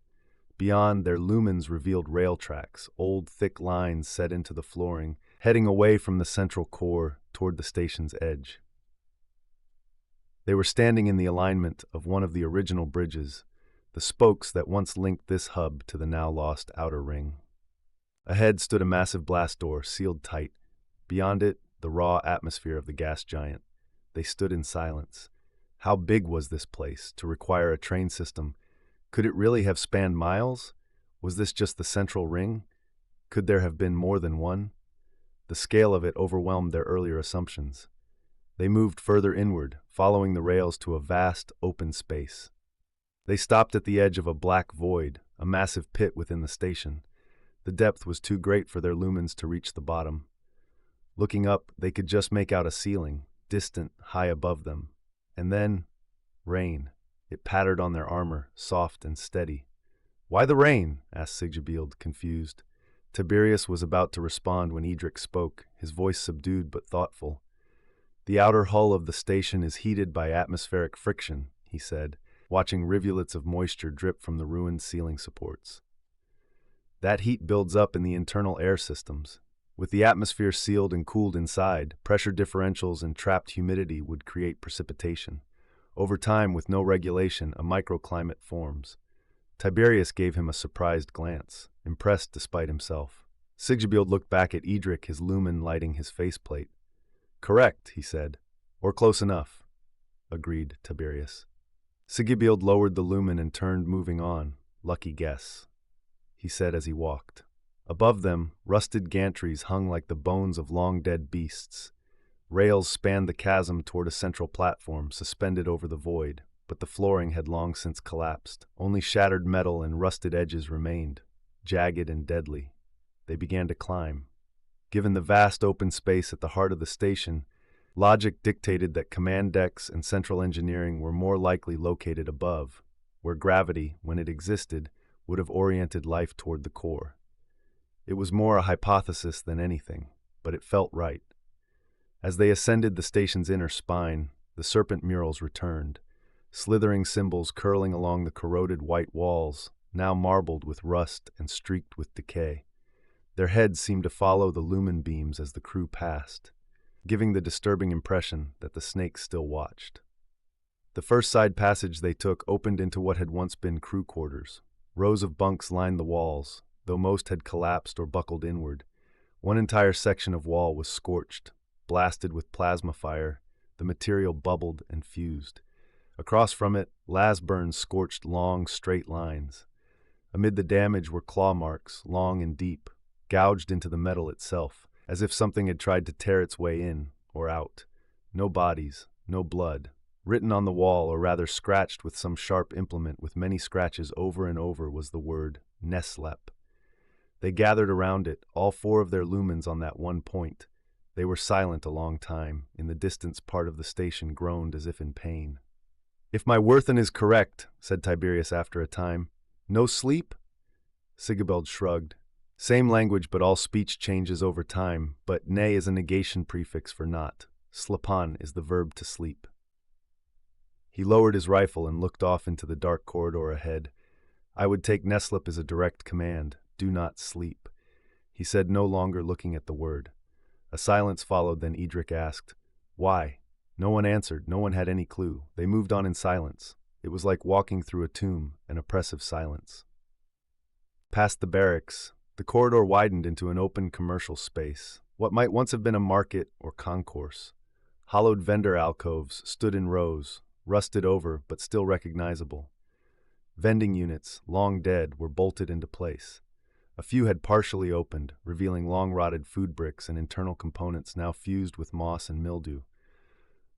Beyond, their lumens revealed rail tracks, old, thick lines set into the flooring, heading away from the central core toward the station's edge. They were standing in the alignment of one of the original bridges, the spokes that once linked this hub to the now-lost outer ring. Ahead stood a massive blast door, sealed tight. Beyond it, the raw atmosphere of the gas giant. They stood in silence. How big was this place to require a train system? Could it really have spanned miles? Was this just the central ring? Could there have been more than one? The scale of it overwhelmed their earlier assumptions. They moved further inward, following the rails to a vast, open space. They stopped at the edge of a black void, a massive pit within the station. The depth was too great for their lumens to reach the bottom. Looking up, they could just make out a ceiling, distant, high above them. And then, rain. It pattered on their armor, soft and steady. "Why the rain?" asked Siggebield, confused. Tiberius was about to respond when Edric spoke, his voice subdued but thoughtful. "The outer hull of the station is heated by atmospheric friction," he said, watching rivulets of moisture drip from the ruined ceiling supports. "That heat builds up in the internal air systems. With the atmosphere sealed and cooled inside, pressure differentials and trapped humidity would create precipitation. Over time, with no regulation, a microclimate forms." Tiberius gave him a surprised glance, impressed despite himself. Siggebield looked back at Edric, his lumen lighting his faceplate. "Correct," he said. "Or close enough," agreed Tiberius. Siggebield lowered the lumen and turned, moving on. "Lucky guess," he said as he walked. Above them, rusted gantries hung like the bones of long-dead beasts. Rails spanned the chasm toward a central platform, suspended over the void, but the flooring had long since collapsed. Only shattered metal and rusted edges remained, jagged and deadly. They began to climb. Given the vast open space at the heart of the station, logic dictated that command decks and central engineering were more likely located above, where gravity, when it existed, would have oriented life toward the core. It was more a hypothesis than anything, but it felt right. As they ascended the station's inner spine, the serpent murals returned, slithering symbols curling along the corroded white walls, now marbled with rust and streaked with decay. Their heads seemed to follow the lumen beams as the crew passed, giving the disturbing impression that the snakes still watched. The first side passage they took opened into what had once been crew quarters. Rows of bunks lined the walls, though most had collapsed or buckled inward. One entire section of wall was scorched, blasted with plasma fire. The material bubbled and fused. Across from it, las burns scorched long, straight lines. Amid the damage were claw marks, long and deep, gouged into the metal itself, as if something had tried to tear its way in or out. No bodies, no blood. Written on the wall, or rather scratched with some sharp implement with many scratches over and over, was the word Neslep. They gathered around it, all four of their lumens on that one point. They were silent a long time. In the distance, part of the station groaned as if in pain. "If my Wirthan is correct," said Tiberius after a time. "No sleep?" Sigibald shrugged. "Same language, but all speech changes over time, but ne is a negation prefix for not. Slapan is the verb to sleep." He lowered his rifle and looked off into the dark corridor ahead. "I would take Neslip as a direct command. Do not sleep," he said, no longer looking at the word. A silence followed, then Edric asked, "Why?" No one answered, no one had any clue. They moved on in silence. It was like walking through a tomb, an oppressive silence. Past the barracks, the corridor widened into an open commercial space, what might once have been a market or concourse. Hollowed vendor alcoves stood in rows, rusted over but still recognizable. Vending units, long dead, were bolted into place. A few had partially opened, revealing long-rotted food bricks and internal components now fused with moss and mildew.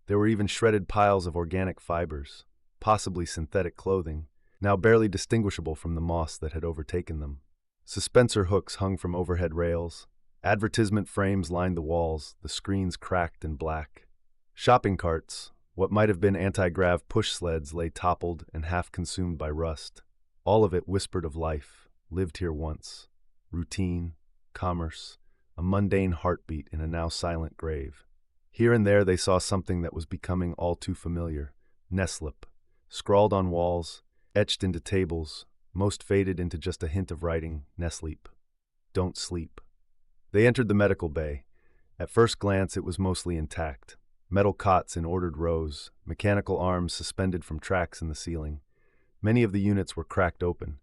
There were even shredded piles of organic fibers, possibly synthetic clothing, now barely distinguishable from the moss that had overtaken them. Suspensor hooks hung from overhead rails. Advertisement frames lined the walls, the screens cracked and black. Shopping carts, what might have been anti-grav push sleds, lay toppled and half-consumed by rust. All of it whispered of life, lived here once. Routine, commerce, a mundane heartbeat in a now silent grave. Here and there they saw something that was becoming all too familiar. Neslip, scrawled on walls, etched into tables, most faded into just a hint of writing, Nesleep. Don't sleep. They entered the medical bay. At first glance it was mostly intact. Metal cots in ordered rows, mechanical arms suspended from tracks in the ceiling. Many of the units were cracked open.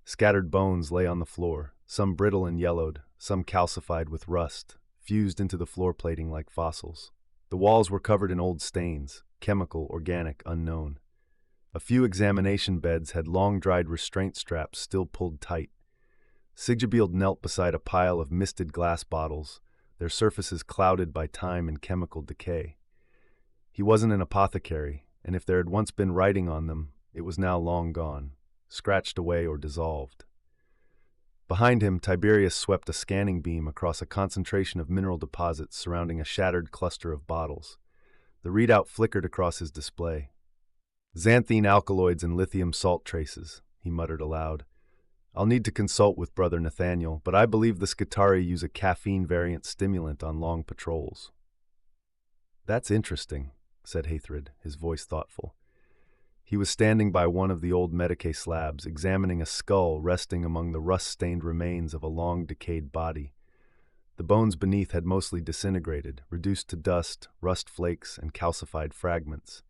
Scattered bones lay on the floor, some brittle and yellowed, some calcified with rust, fused into the floor plating like fossils. The walls were covered in old stains, chemical, organic, unknown. A few examination beds had long-dried restraint straps still pulled tight. Sigibald knelt beside a pile of misted glass bottles, their surfaces clouded by time and chemical decay. He wasn't an apothecary, and if there had once been writing on them, it was now long gone, scratched away or dissolved. Behind him, Tiberius swept a scanning beam across a concentration of mineral deposits surrounding a shattered cluster of bottles. The readout flickered across his display. "Xanthine alkaloids and lithium salt traces," he muttered aloud. "I'll need to consult with Brother Nathaniel, but I believe the Skitarii use a caffeine-variant stimulant on long patrols." "That's interesting," said Hathred, his voice thoughtful. He was standing by one of the old Medicae slabs, examining a skull resting among the rust-stained remains of a long-decayed body. The bones beneath had mostly disintegrated, reduced to dust, rust flakes, and calcified fragments.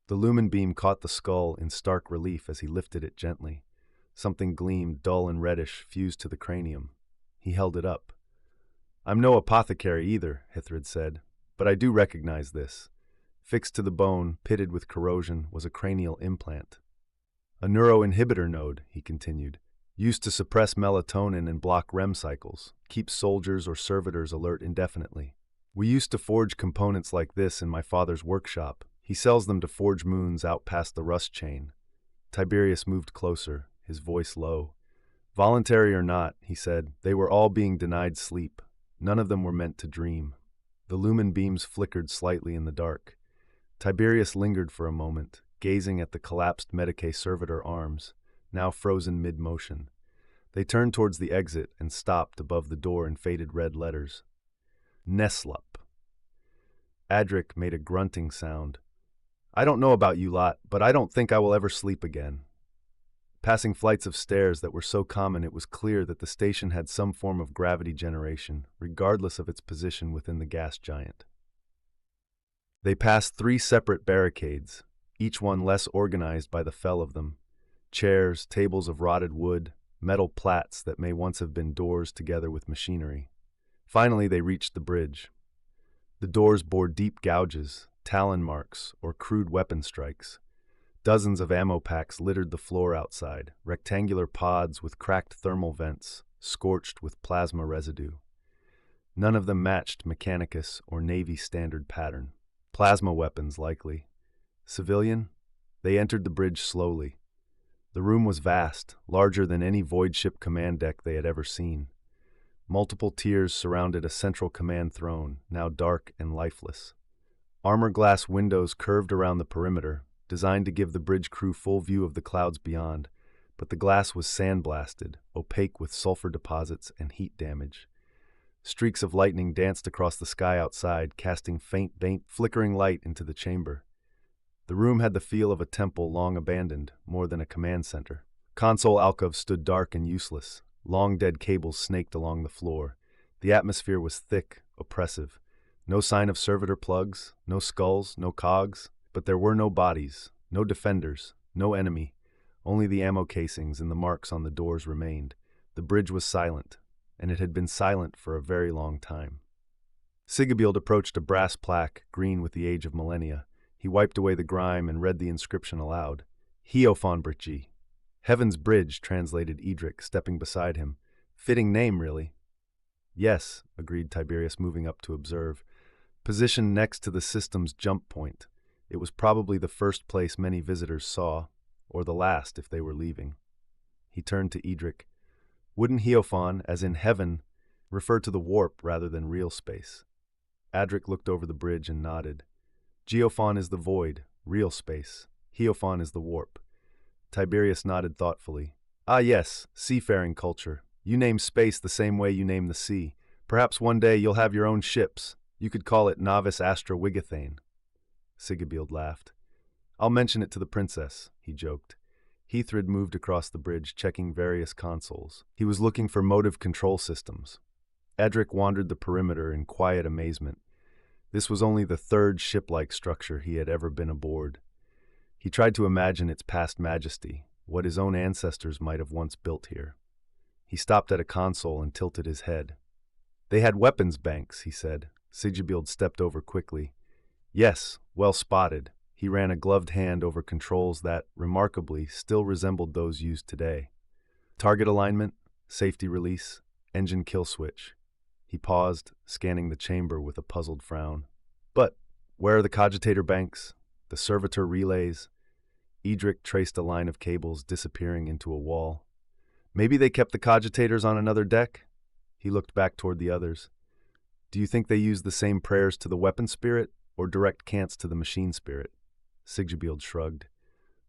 The lumen beam caught the skull in stark relief as he lifted it gently. Something gleamed, dull and reddish, fused to the cranium. He held it up. "I'm no apothecary either," Hathred said, "but I do recognize this." Fixed to the bone, pitted with corrosion, was a cranial implant. "A neuroinhibitor node," he continued, "used to suppress melatonin and block REM cycles, keep soldiers or servitors alert indefinitely. We used to forge components like this in my father's workshop. He sells them to forge moons out past the rust chain." Tiberius moved closer, his voice low. "Voluntary or not," he said, "they were all being denied sleep. None of them were meant to dream." The lumen beams flickered slightly in the dark. Tiberius lingered for a moment, gazing at the collapsed Medicae servitor arms, now frozen mid-motion. They turned towards the exit and stopped above the door in faded red letters. Neslup. Adric made a grunting sound. "I don't know about you lot, but I don't think I will ever sleep again." Passing flights of stairs that were so common it was clear that the station had some form of gravity generation, regardless of its position within the gas giant. They passed 3 separate barricades, each one less organized by the fell of them. Chairs, tables of rotted wood, metal plats that may once have been doors together with machinery. Finally they reached the bridge. The doors bore deep gouges, talon marks, or crude weapon strikes. Dozens of ammo packs littered the floor outside, rectangular pods with cracked thermal vents, scorched with plasma residue. None of them matched Mechanicus or Navy standard pattern. Plasma weapons, likely. Civilian? They entered the bridge slowly. The room was vast, larger than any void ship command deck they had ever seen. Multiple tiers surrounded a central command throne, now dark and lifeless. Armor glass windows curved around the perimeter, designed to give the bridge crew full view of the clouds beyond, but the glass was sandblasted, opaque with sulfur deposits and heat damage. Streaks of lightning danced across the sky outside, casting faint, flickering light into the chamber. The room had the feel of a temple long abandoned, more than a command center. Console alcoves stood dark and useless. Long dead cables snaked along the floor. The atmosphere was thick, oppressive. No sign of servitor plugs, no skulls, no cogs, but there were no bodies, no defenders, no enemy. Only the ammo casings and the marks on the doors remained. The bridge was silent, and it had been silent for a very long time. Sigabild approached a brass plaque, green with the age of millennia. He wiped away the grime and read the inscription aloud. Geofon Bridge. Heaven's Bridge, translated Edric, stepping beside him. Fitting name, really. Yes, agreed Tiberius, moving up to observe. Positioned next to the system's jump point, it was probably the first place many visitors saw, or the last if they were leaving. He turned to Edric. Wouldn't Geofon, as in heaven, refer to the warp rather than real space? Adric looked over the bridge and nodded. Geofon is the void, real space. Geofon is the warp. Tiberius nodded thoughtfully. Ah yes, seafaring culture. You name space the same way you name the sea. Perhaps one day you'll have your own ships. You could call it Novice Astra Wigathane. Sigabild laughed. I'll mention it to the princess, he joked. Heathrid moved across the bridge, checking various consoles. He was looking for motive control systems. Edric wandered the perimeter in quiet amazement. This was only the third ship-like structure he had ever been aboard. He tried to imagine its past majesty, what his own ancestors might have once built here. He stopped at a console and tilted his head. They had weapons banks, he said. Sigabild stepped over quickly. Yes, well spotted. He ran a gloved hand over controls that, remarkably, still resembled those used today. Target alignment, safety release, engine kill switch. He paused, scanning the chamber with a puzzled frown. But where are the cogitator banks? The servitor relays? Edric traced a line of cables disappearing into a wall. Maybe they kept the cogitators on another deck? He looked back toward the others. Do you think they use the same prayers to the weapon spirit, or direct cants to the machine spirit? Sigabild shrugged.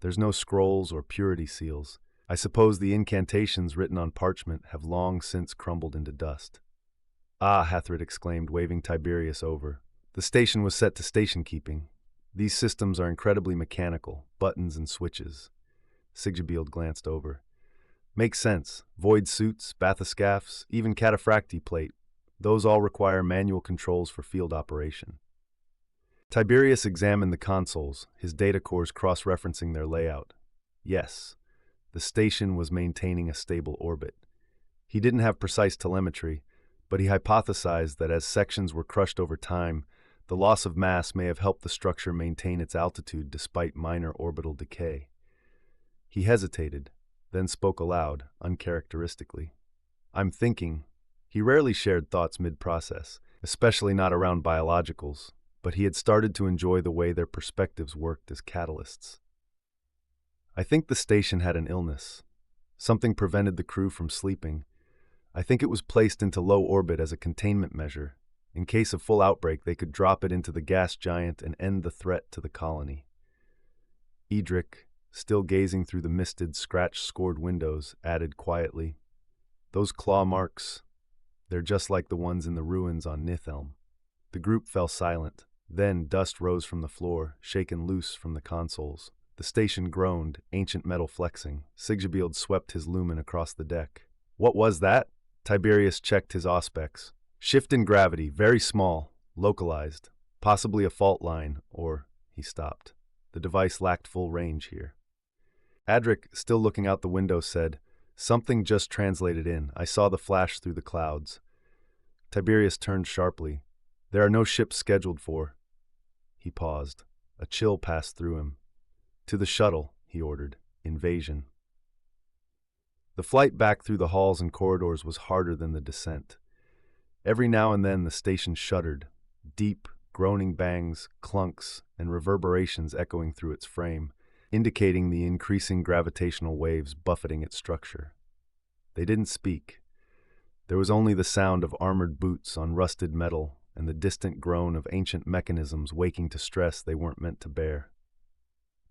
There's no scrolls or purity seals. I suppose the incantations written on parchment have long since crumbled into dust. Ah, Hathrid exclaimed, waving Tiberius over. The station was set to station keeping. These systems are incredibly mechanical, buttons and switches. Sigabild glanced over. Makes sense. Void suits, bathyscaphs, even cataphracti plate. Those all require manual controls for field operation. Tiberius examined the consoles, his data cores cross-referencing their layout. Yes, the station was maintaining a stable orbit. He didn't have precise telemetry, but he hypothesized that as sections were crushed over time, the loss of mass may have helped the structure maintain its altitude despite minor orbital decay. He hesitated, then spoke aloud, uncharacteristically. I'm thinking. He rarely shared thoughts mid-process, especially not around biologicals, but he had started to enjoy the way their perspectives worked as catalysts. I think the station had an illness. Something prevented the crew from sleeping. I think it was placed into low orbit as a containment measure. In case of full outbreak, they could drop it into the gas giant and end the threat to the colony. Edric, still gazing through the misted, scratch-scored windows, added quietly, Those claw marks, they're just like the ones in the ruins on Nithelm. The group fell silent. Then dust rose from the floor, shaken loose from the consoles. The station groaned, ancient metal flexing. Sigabild swept his lumen across the deck. What was that? Tiberius checked his auspex. Shift in gravity, very small, localized. Possibly a fault line, or... He stopped. The device lacked full range here. Adric, still looking out the window, said, Something just translated in. I saw the flash through the clouds. Tiberius turned sharply. There are no ships scheduled for... He paused. A chill passed through him. To the shuttle, he ordered. Invasion. The flight back through the halls and corridors was harder than the descent. Every now and then the station shuddered. Deep, groaning bangs, clunks, and reverberations echoing through its frame, indicating the increasing gravitational waves buffeting its structure. They didn't speak. There was only the sound of armored boots on rusted metal and the distant groan of ancient mechanisms waking to stress they weren't meant to bear.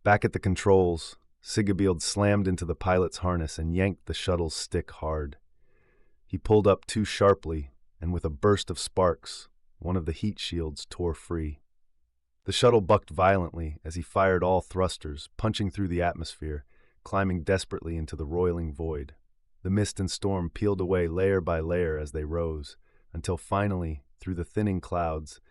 Back at the controls, Sigabild slammed into the pilot's harness and yanked the shuttle's stick hard. He pulled up too sharply, and with a burst of sparks, one of the heat shields tore free. The shuttle bucked violently as he fired all thrusters, punching through the atmosphere, climbing desperately into the roiling void. The mist and storm peeled away layer by layer as they rose, until finally, through the thinning clouds,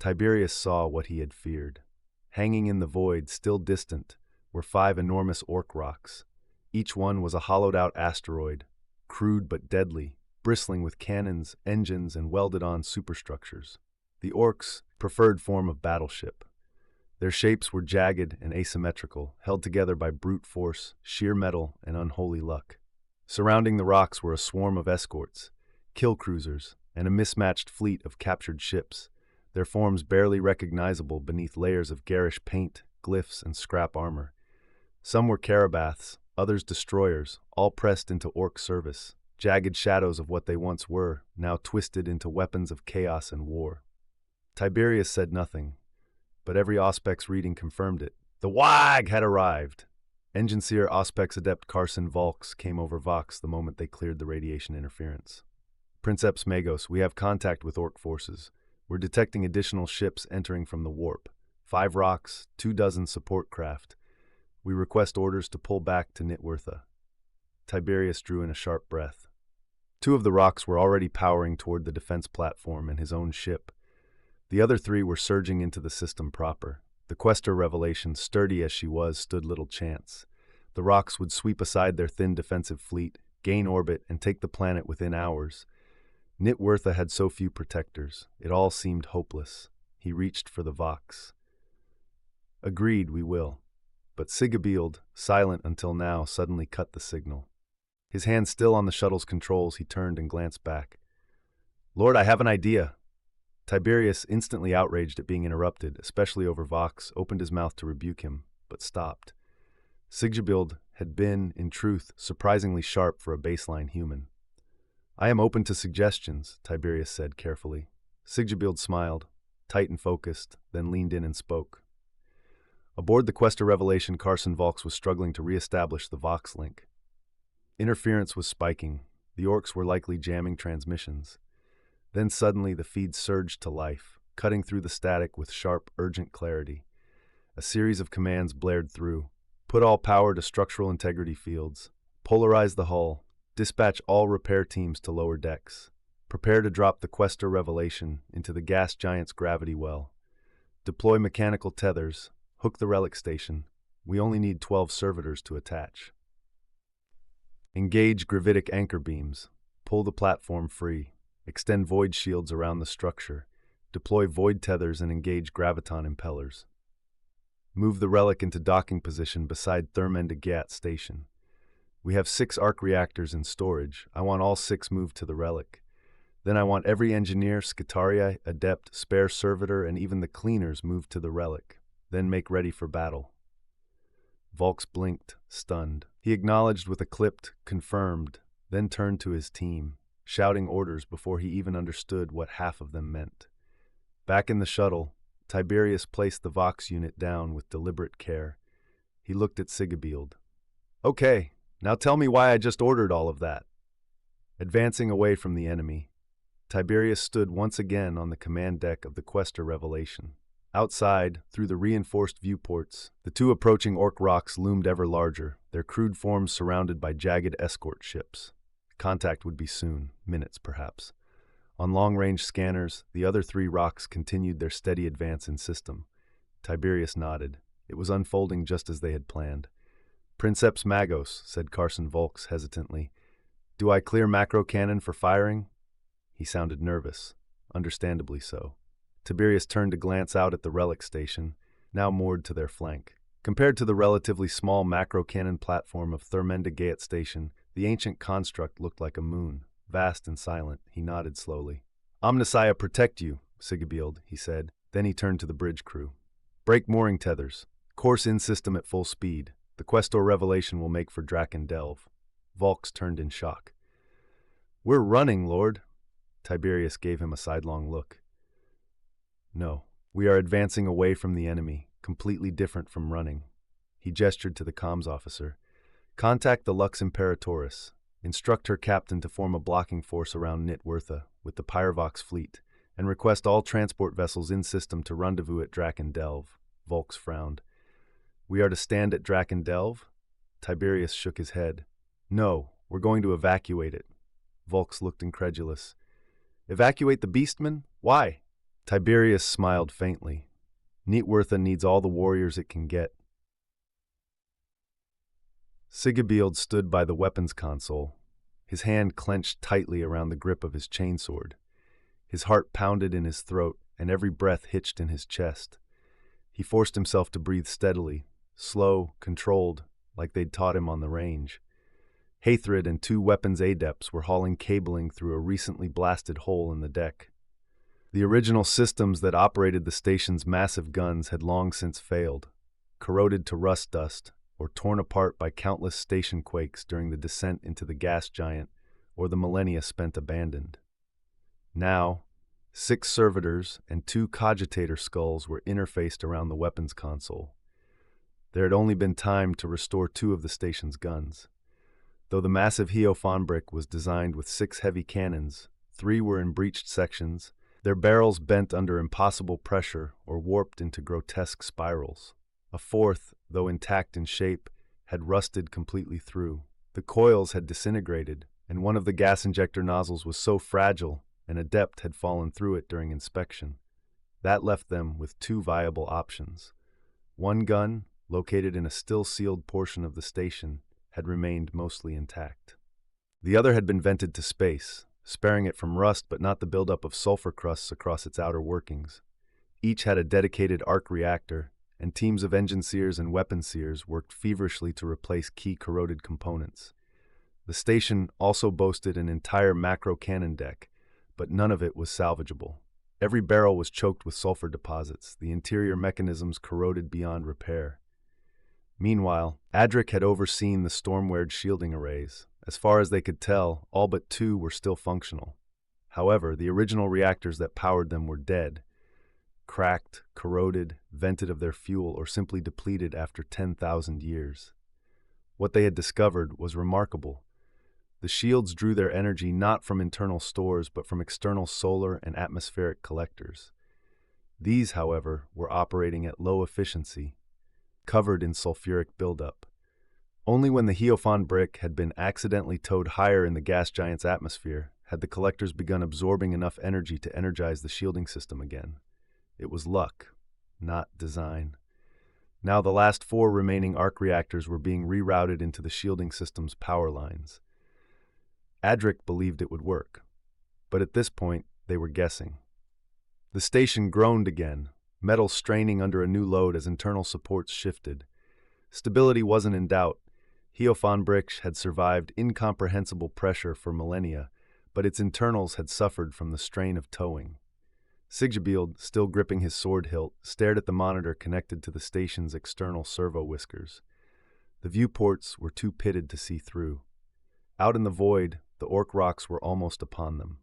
Tiberius saw what he had feared. Hanging in the void, still distant, were 5 enormous orc rocks. Each one was a hollowed-out asteroid, crude but deadly, bristling with cannons, engines, and welded-on superstructures. The orcs' preferred form of battleship. Their shapes were jagged and asymmetrical, held together by brute force, sheer metal, and unholy luck. Surrounding the rocks were a swarm of escorts, kill cruisers, and a mismatched fleet of captured ships, their forms barely recognizable beneath layers of garish paint, glyphs, and scrap armor. Some were Karabaths, others destroyers, all pressed into orc service, jagged shadows of what they once were, now twisted into weapons of chaos and war. Tiberius said nothing, but every Auspex reading confirmed it. The WAG had arrived. Engineer Auspex Adept Carson Volks came over Vox the moment they cleared the radiation interference. Princeps Magos, we have contact with orc forces. We're detecting additional ships entering from the warp. 5 rocks, 24 support craft. We request orders to pull back to NihtWyrtha. Tiberius drew in a sharp breath. 2 of the rocks were already powering toward the defense platform and his own ship. The other 3 were surging into the system proper. The Quester Revelation, sturdy as she was, stood little chance. The rocks would sweep aside their thin defensive fleet, gain orbit, and take the planet within hours. NihtWyrtha had so few protectors. It all seemed hopeless. He reached for the Vox. Agreed, we will. But Sigabild, silent until now, suddenly cut the signal. His hand still on the shuttle's controls, he turned and glanced back. Lord, I have an idea. Tiberius, instantly outraged at being interrupted, especially over Vox, opened his mouth to rebuke him, but stopped. Sigabild had been, in truth, surprisingly sharp for a baseline human. I am open to suggestions, Tiberius said carefully. Sigabild smiled, tight and focused, then leaned in and spoke. Aboard the Quester Revelation, Carson Volks was struggling to re-establish the Vox link. Interference was spiking. The orcs were likely jamming transmissions. Then suddenly the feed surged to life, cutting through the static with sharp, urgent clarity. A series of commands blared through. Put all power to structural integrity fields. Polarize the hull. Dispatch all repair teams to lower decks. Prepare to drop the Quester Revelation into the gas giant's gravity well. Deploy mechanical tethers. Hook the relic station. We only need 12 servitors to attach. Engage gravitic anchor beams. Pull the platform free. Extend void shields around the structure. Deploy void tethers and engage graviton impellers. Move the relic into docking position beside Thermenda Gat station. We have 6 arc reactors in storage. I want all 6 moved to the relic. Then I want every engineer, Skitaria, adept, spare servitor, and even the cleaners moved to the relic. Then make ready for battle. Volks blinked, stunned. He acknowledged with a clipped, confirmed, then turned to his team, shouting orders before he even understood what half of them meant. Back in the shuttle, Tiberius placed the Vox unit down with deliberate care. He looked at Sigabild. Okay, now tell me why I just ordered all of that. Advancing away from the enemy, Tiberius stood once again on the command deck of the Quester Revelation. Outside, through the reinforced viewports, the 2 approaching orc rocks loomed ever larger, their crude forms surrounded by jagged escort ships. Contact would be soon, minutes perhaps. On long-range scanners, the other 3 rocks continued their steady advance in system. Tiberius nodded. It was unfolding just as they had planned. Princeps Magos, said Carson Volks hesitantly. Do I clear macro cannon for firing? He sounded nervous, understandably so. Tiberius turned to glance out at the relic station, now moored to their flank. Compared to the relatively small macro cannon platform of Thermenda Gat station, the ancient construct looked like a moon. Vast and silent, he nodded slowly. Omnissiah protect you, Sigabild, he said. Then he turned to the bridge crew. Break mooring tethers. Course in system at full speed. The Questor revelation will make for Draken Delve. Volks turned in shock. We're running, Lord. Tiberius gave him a sidelong look. No, we are advancing away from the enemy, completely different from running. He gestured to the comms officer. Contact the Lux Imperatoris. Instruct her captain to form a blocking force around NihtWyrtha with the Pyrovox fleet, and request all transport vessels in system to rendezvous at Draken Delve. Volks frowned. We are to stand at Draken Delve? Tiberius shook his head. No, we're going to evacuate it. Volks looked incredulous. Evacuate the Beastmen? Why? Tiberius smiled faintly. NihtWyrtha needs all the warriors it can get. Sigibild stood by the weapons console, his hand clenched tightly around the grip of his chainsword. His heart pounded in his throat, and every breath hitched in his chest. He forced himself to breathe steadily, slow, controlled, like they'd taught him on the range. Hathred and 2 weapons adepts were hauling cabling through a recently blasted hole in the deck. The original systems that operated the station's massive guns had long since failed, corroded to rust dust, or torn apart by countless station quakes during the descent into the gas giant or the millennia spent abandoned. Now, 6 servitors and 2 cogitator skulls were interfaced around the weapons console. There had only been time to restore 2 of the station's guns. Though the massive Geofon brick was designed with 6 heavy cannons, 3 were in breached sections, their barrels bent under impossible pressure or warped into grotesque spirals. A 4th, though intact in shape, had rusted completely through. The coils had disintegrated, and one of the gas injector nozzles was so fragile an adept had fallen through it during inspection. That left them with 2 viable options. One gun, located in a still-sealed portion of the station, had remained mostly intact. The other had been vented to space, sparing it from rust but not the buildup of sulfur crusts across its outer workings. Each had a dedicated arc reactor, and teams of engine seers and weapon seers worked feverishly to replace key corroded components. The station also boasted an entire macro cannon deck, but none of it was salvageable. Every barrel was choked with sulfur deposits, the interior mechanisms corroded beyond repair. Meanwhile, Adric had overseen the storm-weared shielding arrays. As far as they could tell, all but 2 were still functional. However, the original reactors that powered them were dead, cracked, corroded, vented of their fuel, or simply depleted after 10,000 years. What they had discovered was remarkable. The shields drew their energy not from internal stores but from external solar and atmospheric collectors. These, however, were operating at low efficiency, covered in sulfuric buildup. Only when the Geofon brick had been accidentally towed higher in the gas giant's atmosphere had the collectors begun absorbing enough energy to energize the shielding system again. It was luck, not design. Now the last 4 remaining arc reactors were being rerouted into the shielding system's power lines. Adric believed it would work, but at this point they were guessing. The station groaned again, metal straining under a new load as internal supports shifted. Stability wasn't in doubt. Geofon brick had survived incomprehensible pressure for millennia, but its internals had suffered from the strain of towing. Sigibild, still gripping his sword hilt, stared at the monitor connected to the station's external servo whiskers. The viewports were too pitted to see through. Out in the void, the orc rocks were almost upon them.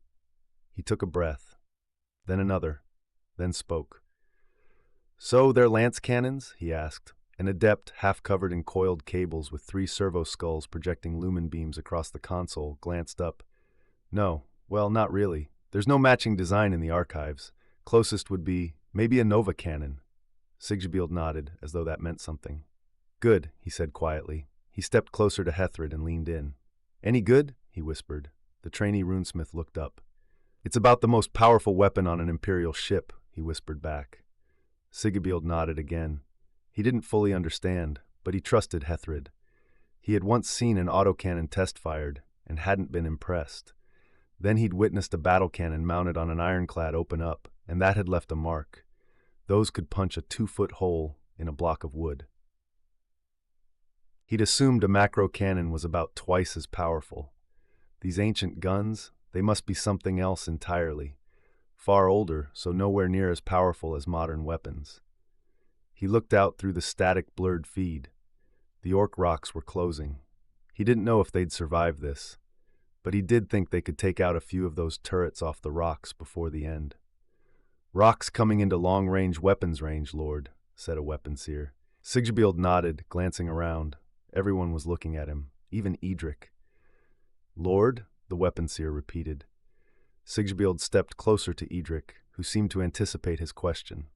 He took a breath, then another, then spoke. "So they're lance cannons?" he asked. An adept, half covered in coiled cables with 3 servo skulls projecting lumen beams across the console, glanced up. "No, well, not really. There's no matching design in the archives. Closest would be, maybe a Nova cannon." Sigibild nodded, as though that meant something. "Good," he said quietly. He stepped closer to Hathred and leaned in. "Any good?" he whispered. The trainee runesmith looked up. "It's about the most powerful weapon on an Imperial ship," he whispered back. Sigibild nodded again. He didn't fully understand, but he trusted Hathred. He had once seen an autocannon test-fired, and hadn't been impressed. Then he'd witnessed a battle cannon mounted on an ironclad open up, and that had left a mark. Those could punch a 2-foot hole in a block of wood. He'd assumed a macro cannon was about twice as powerful. These ancient guns, they must be something else entirely. far older, so nowhere near as powerful as modern weapons. He looked out through the static, blurred feed. The orc rocks were closing. He didn't know if they'd survive this, but he did think they could take out a few of those turrets off the rocks before the end. "Rocks coming into long-range weapons range, Lord," said a weapon seer. Sigurbield nodded, glancing around. Everyone was looking at him, even Edric. "Lord?" the weapon seer repeated. Sigurbield stepped closer to Edric, who seemed to anticipate his question.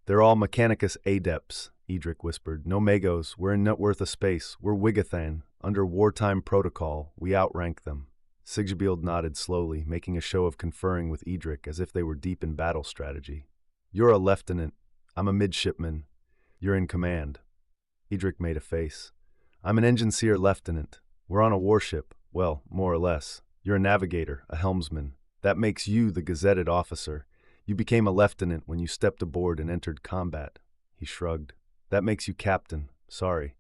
"They're all Mechanicus Adepts," Edric whispered. "No Magos. We're in NihtWyrtha space. We're Wigathan. Under wartime protocol, we outrank them." Sigurbield nodded slowly, making a show of conferring with Edric as if they were deep in battle strategy. "You're a lieutenant. I'm a midshipman. You're in command." Edric made a face. "I'm an engine seer lieutenant. We're on a warship. Well, more or less. You're a navigator, a helmsman. That makes you the gazetted officer. You became a lieutenant when you stepped aboard and entered combat." He shrugged. "That makes you captain. Sorry."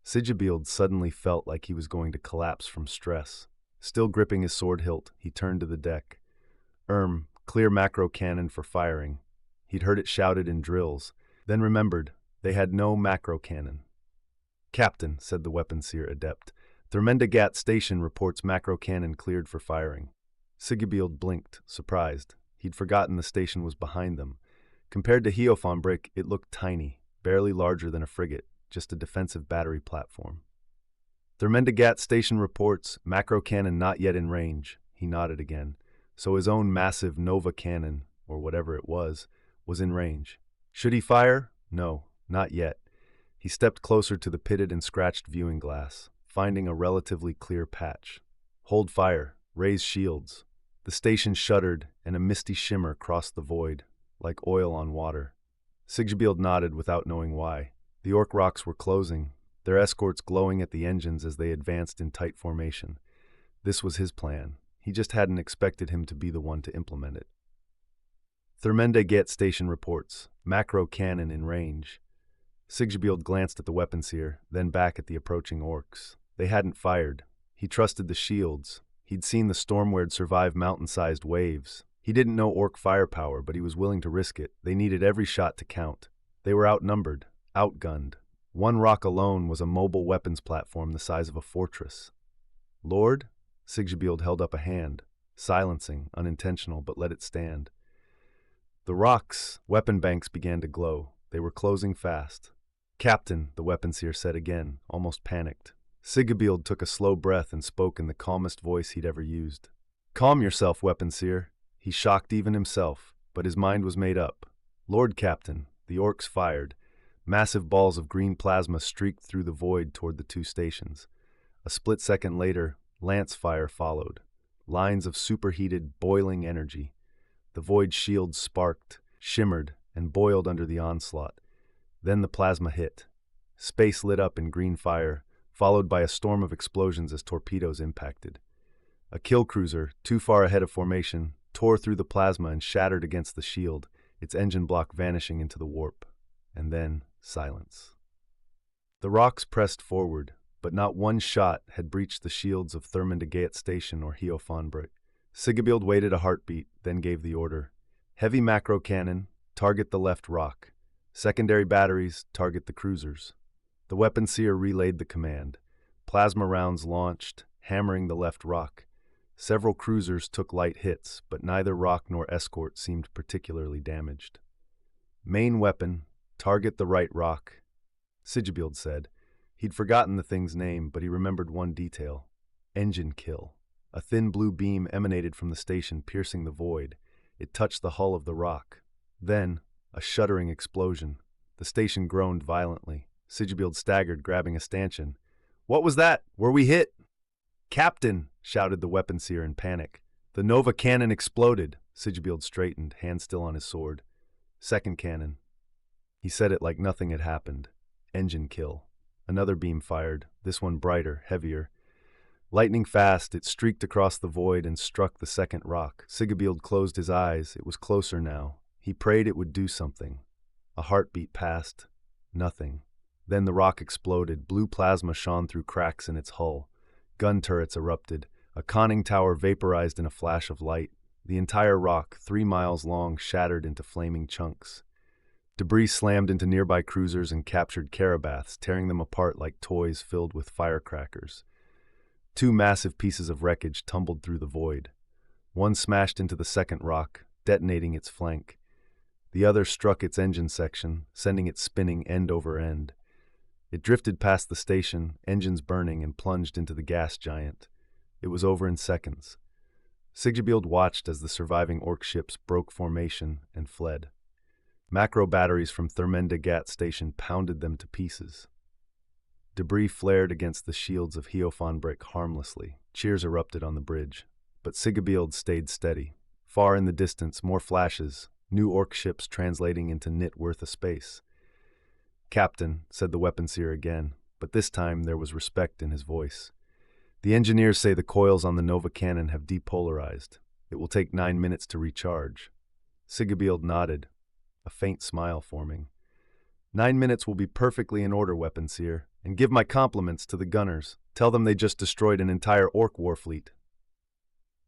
Sigurbield suddenly felt like he was going to collapse from stress. Still gripping his sword hilt, he turned to the deck. Clear macro cannon for firing. He'd heard it shouted in drills, then remembered they had no macro cannon. "Captain," said the weapon seer adept, "Thermendagat station reports macro cannon cleared for firing." Sigurbield blinked, surprised. He'd forgotten the station was behind them. Compared to Geofon brick, it looked tiny, barely larger than a frigate, just a defensive battery platform. "Thermendagat station reports, macro cannon not yet in range." He nodded again. So his own massive Nova cannon, or whatever it was in range. Should he fire? No, not yet. He stepped closer to the pitted and scratched viewing glass, finding a relatively clear patch. "Hold fire. Raise shields." The station shuddered, and a misty shimmer crossed the void, like oil on water. Sigurbield nodded without knowing why. The orc rocks were closing, their escorts glowing at the engines as they advanced in tight formation. This was his plan. He just hadn't expected him to be the one to implement it. "Thermendagat station reports. Macro cannon in range." Sigurbield glanced at the weapon seer, then back at the approaching orcs. They hadn't fired. He trusted the shields. He'd seen the Stormward survive mountain-sized waves. He didn't know orc firepower, but he was willing to risk it. They needed every shot to count. They were outnumbered, outgunned. One rock alone was a mobile weapons platform the size of a fortress. "Lord?" Sigurbield held up a hand, silencing, unintentional, but let it stand. The rocks' weapon banks began to glow. They were closing fast. "Captain," the weapon seer said again, almost panicked. Sigurbield took a slow breath and spoke in the calmest voice he'd ever used. "Calm yourself, weapon seer." He shocked even himself, but his mind was made up. "Lord Captain," the orcs fired. Massive balls of green plasma streaked through the void toward the two stations. A split second later, lance fire followed. Lines of superheated, boiling energy. The void shields sparked, shimmered, and boiled under the onslaught. Then the plasma hit. Space lit up in green fire, followed by a storm of explosions as torpedoes impacted. A kill cruiser, too far ahead of formation, tore through the plasma and shattered against the shield, its engine block vanishing into the warp. And then, silence. The rocks pressed forward, but not one shot had breached the shields of Thermendagat Station or Geofon. Sigurbield waited a heartbeat, then gave the order. "Heavy macro cannon, target the left rock. Secondary batteries, target the cruisers." The weapon seer relayed the command. Plasma rounds launched, hammering the left rock. Several cruisers took light hits, but neither rock nor escort seemed particularly damaged. "Main weapon, target the right rock," Sigurbield said. He'd forgotten the thing's name, but he remembered one detail. Engine kill. A thin blue beam emanated from the station, piercing the void. It touched the hull of the rock. Then, a shuddering explosion. The station groaned violently. Sigurbield staggered, grabbing a stanchion. "What was that? Were we hit?" "Captain!" shouted the weapon seer in panic. "The Nova cannon exploded." Sigurbield straightened, hand still on his sword. "Second cannon." He said it like nothing had happened. Engine kill. Another beam fired, this one brighter, heavier. Lightning fast, it streaked across the void and struck the second rock. Sigurbield closed his eyes. It was closer now. He prayed it would do something. A heartbeat passed. Nothing. Then the rock exploded. Blue plasma shone through cracks in its hull. Gun turrets erupted. A conning tower vaporized in a flash of light. The entire rock, 3 miles long, shattered into flaming chunks. Debris slammed into nearby cruisers and captured carabaths, tearing them apart like toys filled with firecrackers. 2 massive pieces of wreckage tumbled through the void. One smashed into the second rock, detonating its flank. The other struck its engine section, sending it spinning end over end. It drifted past the station, engines burning, and plunged into the gas giant. It was over in seconds. Siggebield watched as the surviving orc ships broke formation and fled. Macro batteries from Thermendagat station pounded them to pieces. Debris flared against the shields of Geofon brick harmlessly. Cheers erupted on the bridge. But Siggebield stayed steady. Far in the distance, more flashes, new orc ships translating into NihtWyrtha space. "Captain," said the weaponseer again, but this time there was respect in his voice. "The engineers say the coils on the Nova cannon have depolarized. It will take 9 minutes to recharge." Siggebield nodded, a faint smile forming. 9 minutes will be perfectly in order, weaponseer, and give my compliments to the gunners. Tell them they just destroyed an entire orc warfleet."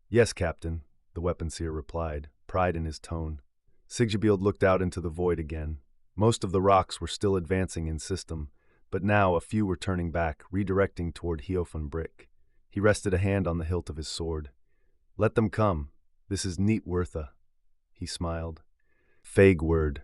"Yes, Captain," the weaponseer replied, pride in his tone. Siggebield looked out into the void again. Most of the rocks were still advancing in system, but now a few were turning back, redirecting toward Geofon brick. He rested a hand on the hilt of his sword. "Let them come. This is NihtWyrtha." He smiled. "Vague word,"